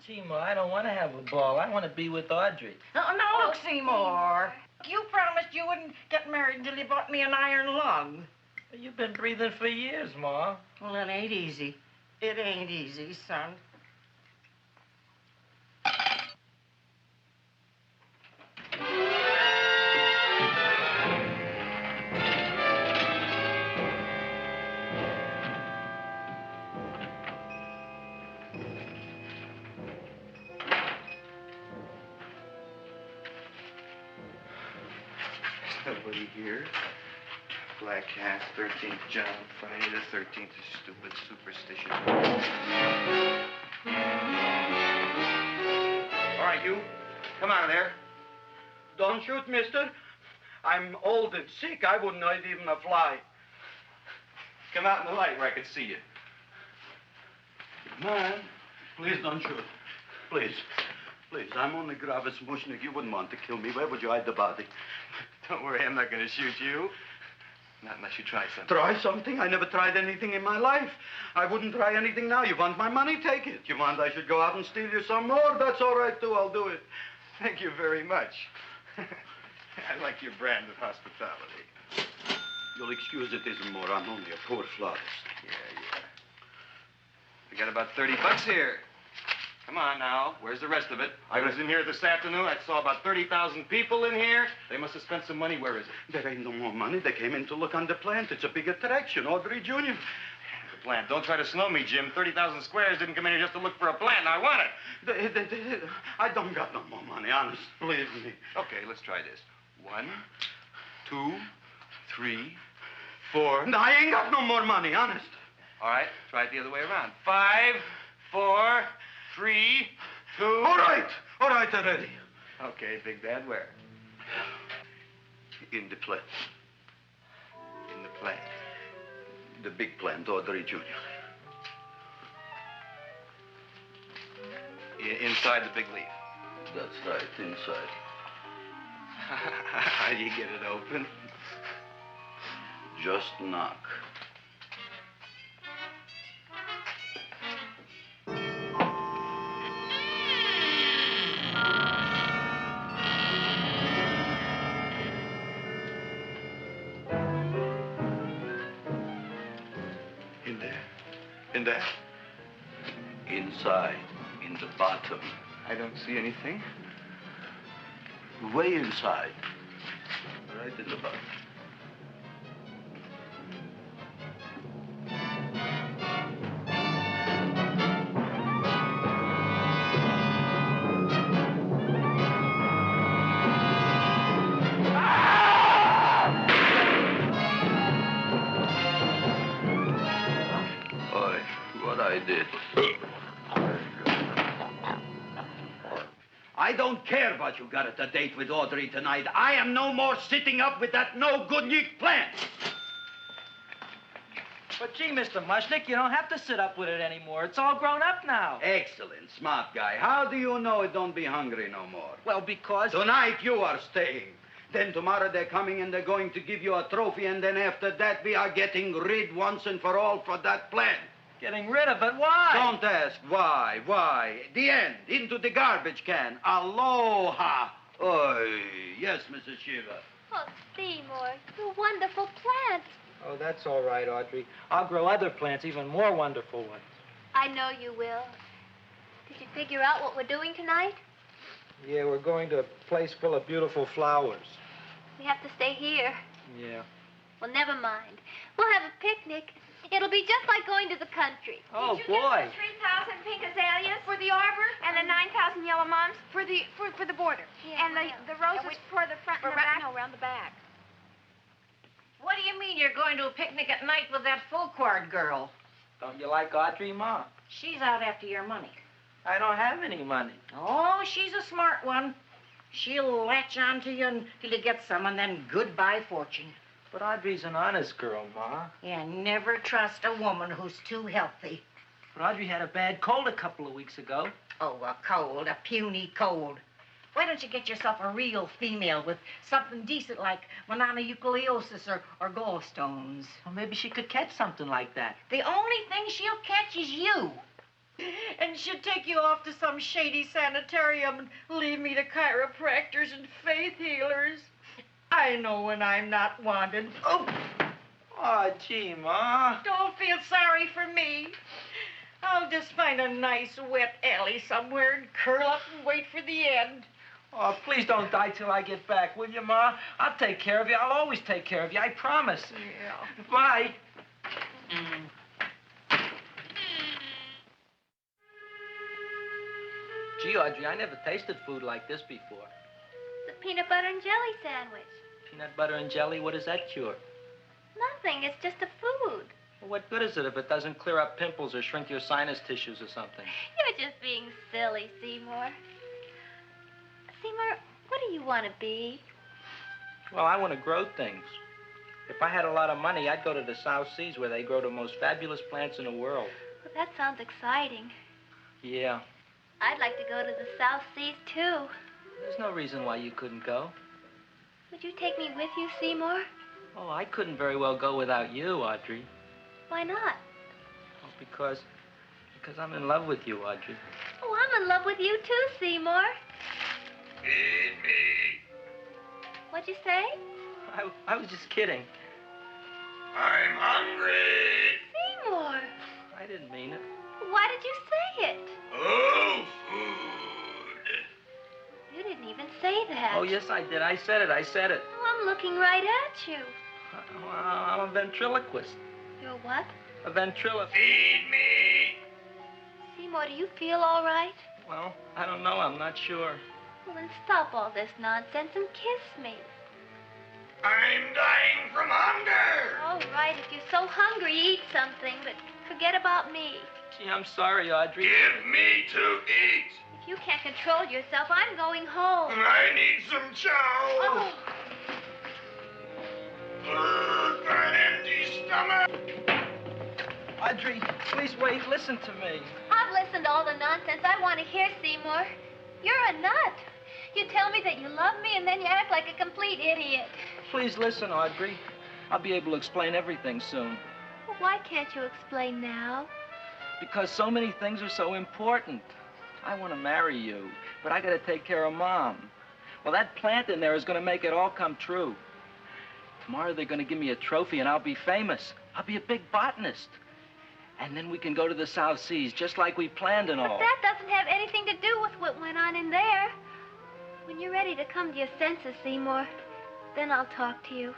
Seymour, I don't want to have a ball. I want to be with Audrey. No, look, Seymour. You promised you wouldn't get married until you bought me an iron lung. You've been breathing for years, Ma. Well, it ain't easy. It ain't easy, son. Nobody here. Black Cat, 13th John, Friday the 13th is stupid superstition. All right, you. Come out of there. Don't shoot, mister. I'm old and sick. I wouldn't hurt even a fly. Come out in the light where I can see you. Man, please don't shoot. Please. Please, I'm only Gravis Mushnik. You wouldn't want to kill me. Where would you hide the body? Don't worry, I'm not going to shoot you. Not unless you try something. Try something? I never tried anything in my life. I wouldn't try anything now. You want my money? Take it. You want I should go out and steal you some more? That's all right, too. I'll do it. Thank you very much. I like your brand of hospitality. You'll excuse it isn't more. I'm only a poor florist. Yeah. We got about $30 here. Come on now. Where's the rest of it? I was in here this afternoon. I saw about 30,000 people in here. They must have spent some money. Where is it? There ain't no more money. They came in to look on the plant. It's a big attraction. Audrey Jr. The plant. Don't try to slow me, Jim. 30,000 squares didn't come in here just to look for a plant. I want it. I don't got no more money, honest. Believe me. Okay, let's try this. 1, 2, 3, 4. No, I ain't got no more money, honest. All right, try it the other way around. 5, 4, 3, 2. All right already. Okay, Big Bad, where? In the plant. In the plant. The big plant, Audrey Jr. Inside the big leaf. That's right, inside. How do you get it open? Just knock. In there? Inside, in the bottom. I don't see anything. Way inside. Right in the bottom. I don't care what you got at the date with Audrey tonight. I am no more sitting up with that no-good Nick plant. But gee, Mr. Mushnik, you don't have to sit up with it anymore. It's all grown up now. Excellent, smart guy. How do you know it don't be hungry no more? Well, because... Tonight you are staying. Then tomorrow they're coming and they're going to give you a trophy, and then after that we are getting rid once and for all for that plant. Getting rid of it? Why? Don't ask why. Why? The end. Into the garbage can. Aloha. Oy. Yes, Mrs. Shiva. Oh, Seymour, you wonderful plant. Oh, that's all right, Audrey. I'll grow other plants, even more wonderful ones. I know you will. Did you figure out what we're doing tonight? Yeah, we're going to a place full of beautiful flowers. We have to stay here. Yeah. Well, never mind. We'll have a picnic. It'll be just like going to the country. Oh, Did you boy. get the 3,000 pink azaleas for the arbor and the 9,000 yellow mums for the border? Yeah, and the roses for the front and the back? No, around the back. What do you mean you're going to a picnic at night with that full-quart girl? Don't you like Audrey, Ma? She's out after your money. I don't have any money. Oh, she's a smart one. She'll latch on to you until you get some, and then goodbye fortune. But Audrey's an honest girl, Ma. Yeah, never trust a woman who's too healthy. But Audrey had a bad cold a couple of weeks ago. Oh, a cold, a puny cold. Why don't you get yourself a real female with something decent like mononucleosis or gallstones? Well, maybe she could catch something like that. The only thing she'll catch is you. And she'll take you off to some shady sanitarium and leave me to chiropractors and faith healers. I know when I'm not wanted. Oh, gee, Ma. Don't feel sorry for me. I'll just find a nice wet alley somewhere and curl up and wait for the end. Oh, please don't die till I get back, will you, Ma? I'll take care of you. I'll always take care of you. I promise. Yeah. Bye. Gee, Audrey, I never tasted food like this before. The peanut butter and jelly sandwich. Peanut butter and jelly, what does that cure? Nothing. It's just a food. Well, what good is it if it doesn't clear up pimples or shrink your sinus tissues or something? You're just being silly, Seymour. Seymour, what do you want to be? Well, I want to grow things. If I had a lot of money, I'd go to the South Seas where they grow the most fabulous plants in the world. Well, that sounds exciting. Yeah. I'd like to go to the South Seas, too. There's no reason why you couldn't go. Would you take me with you, Seymour? Oh, I couldn't very well go without you, Audrey. Why not? Oh, because I'm in love with you, Audrey. Oh, I'm in love with you, too, Seymour. Feed me. What'd you say? I was just kidding. I'm hungry. Seymour. I didn't mean it. Why did you say it? Oh, food. You didn't even say that. Oh, yes, I did. I said it. Oh, I'm looking right at you. I'm a ventriloquist. You're what? A ventriloquist. Feed me. Seymour, do you feel all right? Well, I don't know. I'm not sure. Well, then stop all this nonsense and kiss me. I'm dying from hunger. All right, if you're so hungry, eat something, but forget about me. Gee, I'm sorry, Audrey. Give me to eat. If you can't control yourself, I'm going home. I need some chow. Oh. An empty stomach. Audrey, please wait. Listen to me. I've listened to all the nonsense I want to hear, Seymour. You're a nut. You tell me that you love me, and then you act like a complete idiot. Please listen, Audrey. I'll be able to explain everything soon. Well, why can't you explain now? Because so many things are so important. I want to marry you, but I got to take care of Mom. Well, that plant in there is going to make it all come true. Tomorrow they're going to give me a trophy, and I'll be famous. I'll be a big botanist. And then we can go to the South Seas, just like we planned and all. But that doesn't have anything to do with what went on in there. When you're ready to come to your senses, Seymour, then I'll talk to you.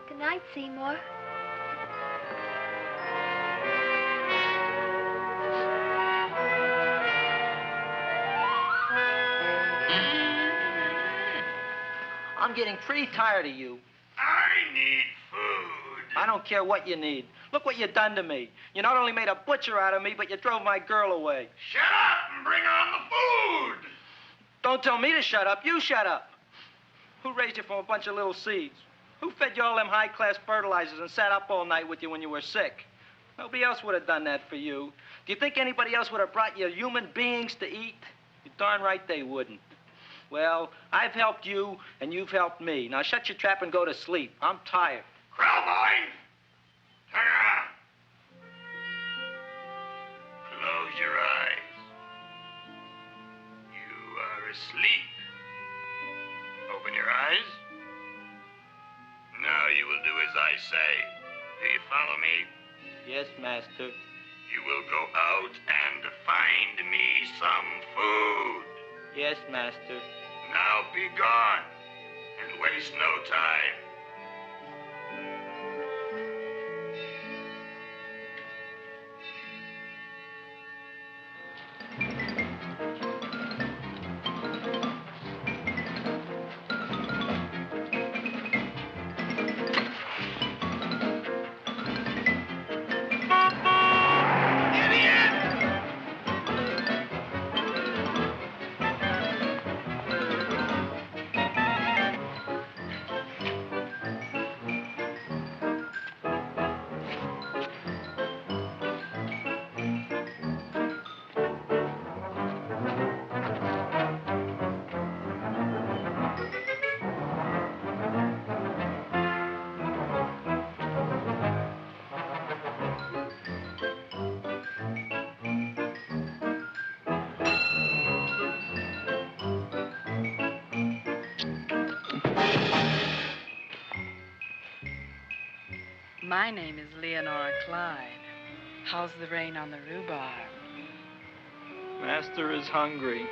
Good night, Seymour. I'm getting pretty tired of you. I need food. I don't care what you need. Look what you done to me. You not only made a butcher out of me, but you drove my girl away. Shut up and bring on the food. Don't tell me to shut up. You shut up. Who raised you from a bunch of little seeds? Who fed you all them high-class fertilizers and sat up all night with you when you were sick? Nobody else would have done that for you. Do you think anybody else would have brought you human beings to eat? You're darn right they wouldn't. Well, I've helped you, and you've helped me. Now shut your trap and go to sleep. I'm tired. Krellboy, turn around. Close your eyes. You are asleep. Open your eyes. Now you will do as I say. Do you follow me? Yes, Master. You will go out and find me some food. Yes, Master. Now be gone and waste no time. My name is Leonora Clyde. How's the rain on the rhubarb? Master is hungry.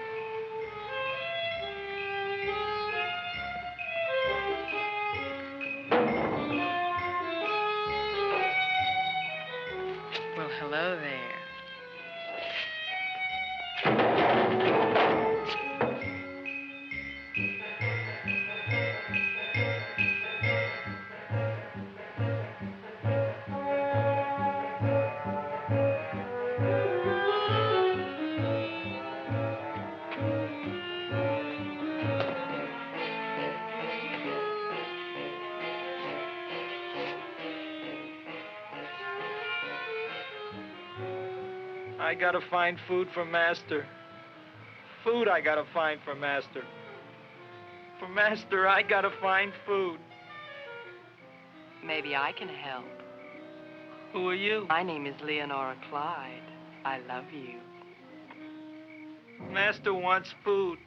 Well, hello there. I gotta find food for Master. Food I gotta find for Master. For Master, I gotta find food. Maybe I can help. Who are you? My name is Leonora Clyde. I love you. Master wants food.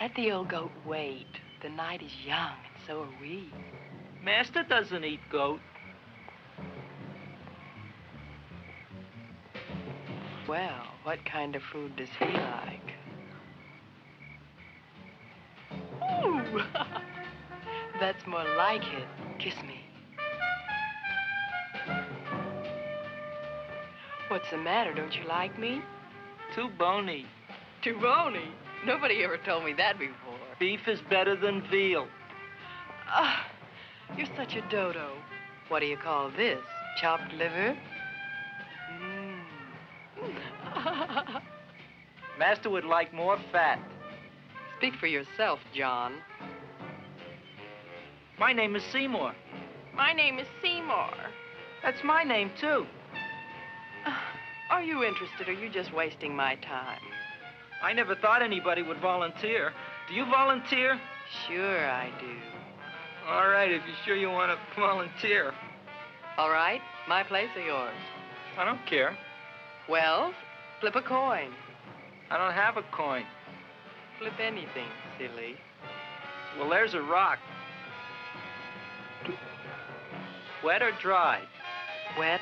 Let the old goat wait. The night is young, and so are we. Master doesn't eat goat. Well, what kind of food does he like? Ooh! That's more like it. Kiss me. What's the matter? Don't you like me? Too bony. Too bony? Nobody ever told me that before. Beef is better than veal. Ah, you're such a dodo. What do you call this? Chopped liver? Master would like more fat. Speak for yourself, John. My name is Seymour. My name is Seymour. That's my name, too. Are you interested, or are you just wasting my time? I never thought anybody would volunteer. Do you volunteer? Sure I do. All right, if you're sure you want to volunteer. All right, my place or yours? I don't care. Well, flip a coin. I don't have a coin. Flip anything, silly. Well, there's a rock. Wet or dry? Wet.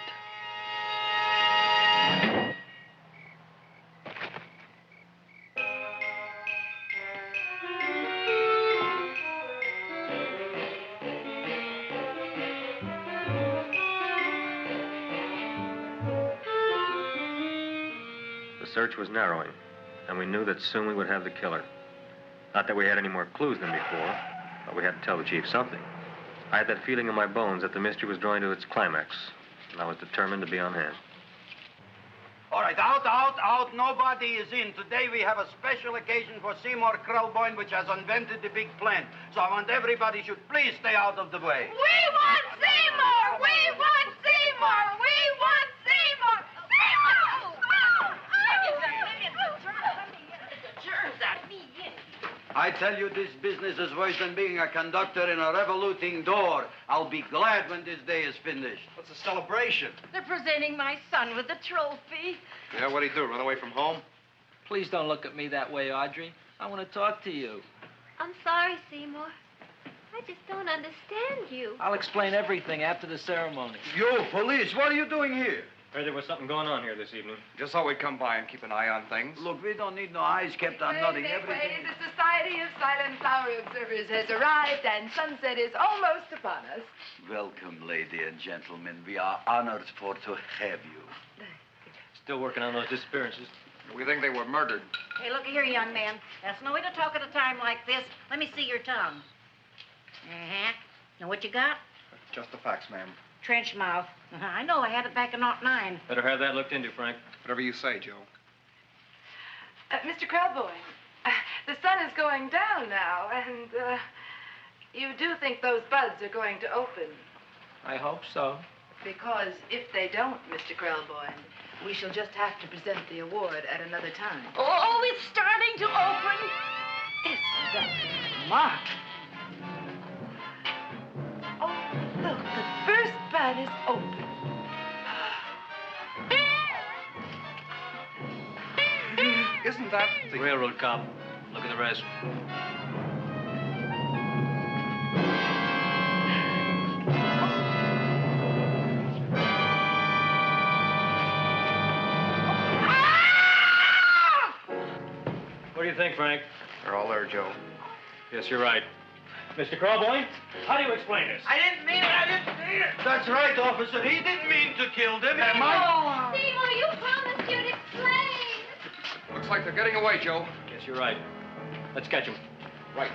The search was narrowing, and we knew that soon we would have the killer. Not that we had any more clues than before, but we had to tell the chief something. I had that feeling in my bones that the mystery was drawing to its climax, and I was determined to be on hand. All right, out. Nobody is in. Today we have a special occasion for Seymour Krelboyne, which has invented the big plan. So I want everybody should please stay out of the way. We want Seymour! We want Seymour! We want Seymour! Seymour! I tell you, this business is worse than being a conductor in a revoluting door. I'll be glad when this day is finished. What's the celebration? They're presenting my son with a trophy. Yeah, what'd he do, run away from home? Please don't look at me that way, Audrey. I want to talk to you. I'm sorry, Seymour. I just don't understand you. I'll explain everything after the ceremony. You, police, what are you doing here? Heard there was something going on here this evening. Just thought we'd come by and keep an eye on things. Look, we don't need no eyes kept on nothing. Everything. The Society of Silent Flower Observers has arrived, and sunset is almost upon us. Welcome, lady and gentlemen. We are honored for to have you. Still working on those disappearances. We think they were murdered. Hey, look here, young man. That's no way to talk at a time like this. Let me see your tongue. Uh-huh. Now, what you got? Just the facts, ma'am. Trench mouth. I know. I had it back in '09. Better have that looked into, Frank. Whatever you say, Joe. Mr. Krelboyne, the sun is going down now, and you do think those buds are going to open? I hope so. Because if they don't, Mr. Krelboyne, we shall just have to present the award at another time. Oh, it's starting to open. Isn't that marvelous? Oh, look, the first bud is open. Isn't that the railroad cop? Look at the rest. What do you think, Frank? They're all there, Joe. Yes, you're right. Mr. Krelboyne, how do you explain this? I didn't mean it. I didn't mean it. That's right, officer. He didn't mean to kill them. Am Seymour, you promised you'd explain. Looks like they're getting away, Joe. Yes, you're right. Let's catch him. Right.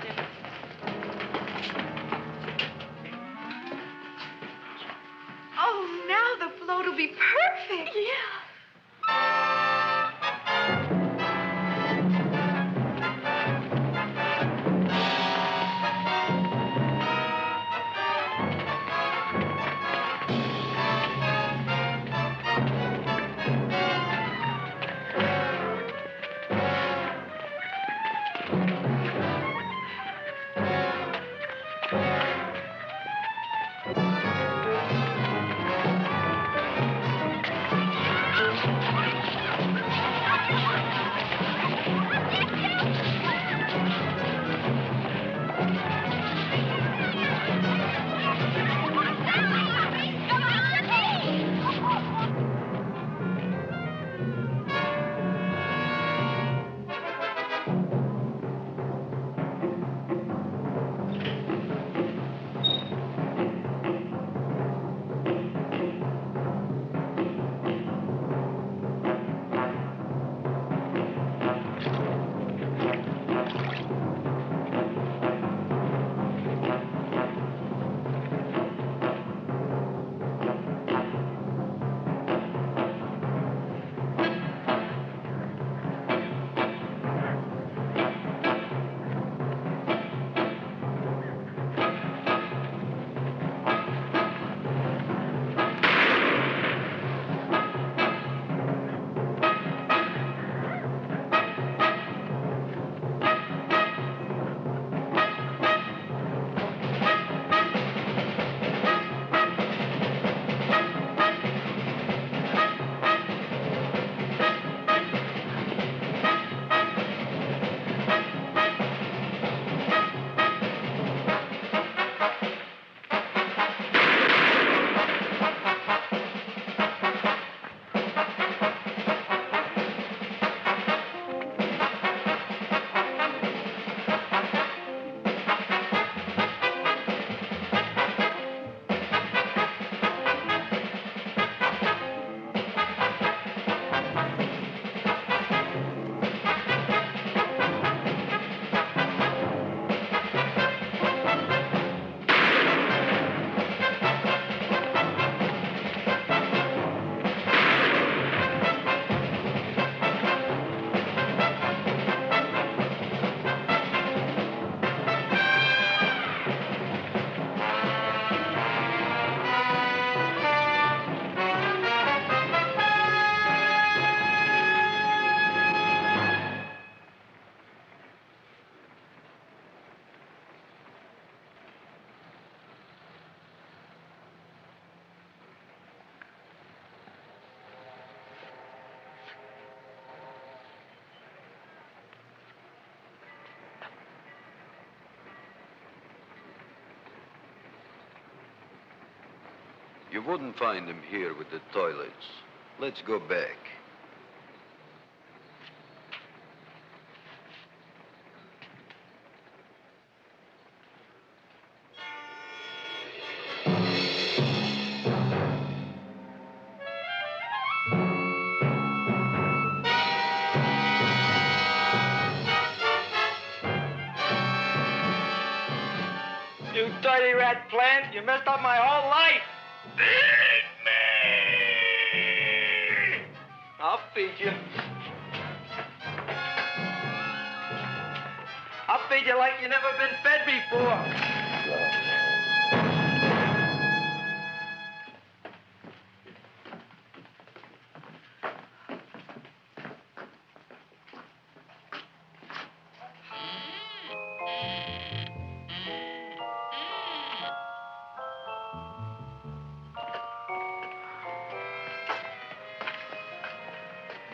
Oh, now the float will be perfect. Yeah. You wouldn't find him here with the toilets. Let's go back. You dirty rat plant, you messed up my whole life. Feed me! I'll feed you. I'll feed you like you never been fed before.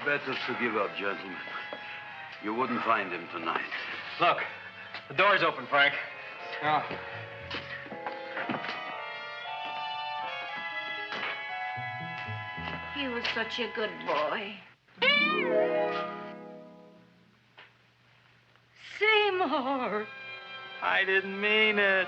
Better to give up, gentlemen. You wouldn't find him tonight. Look, the door's open, Frank. Oh. He was such a good boy. Seymour! I didn't mean it.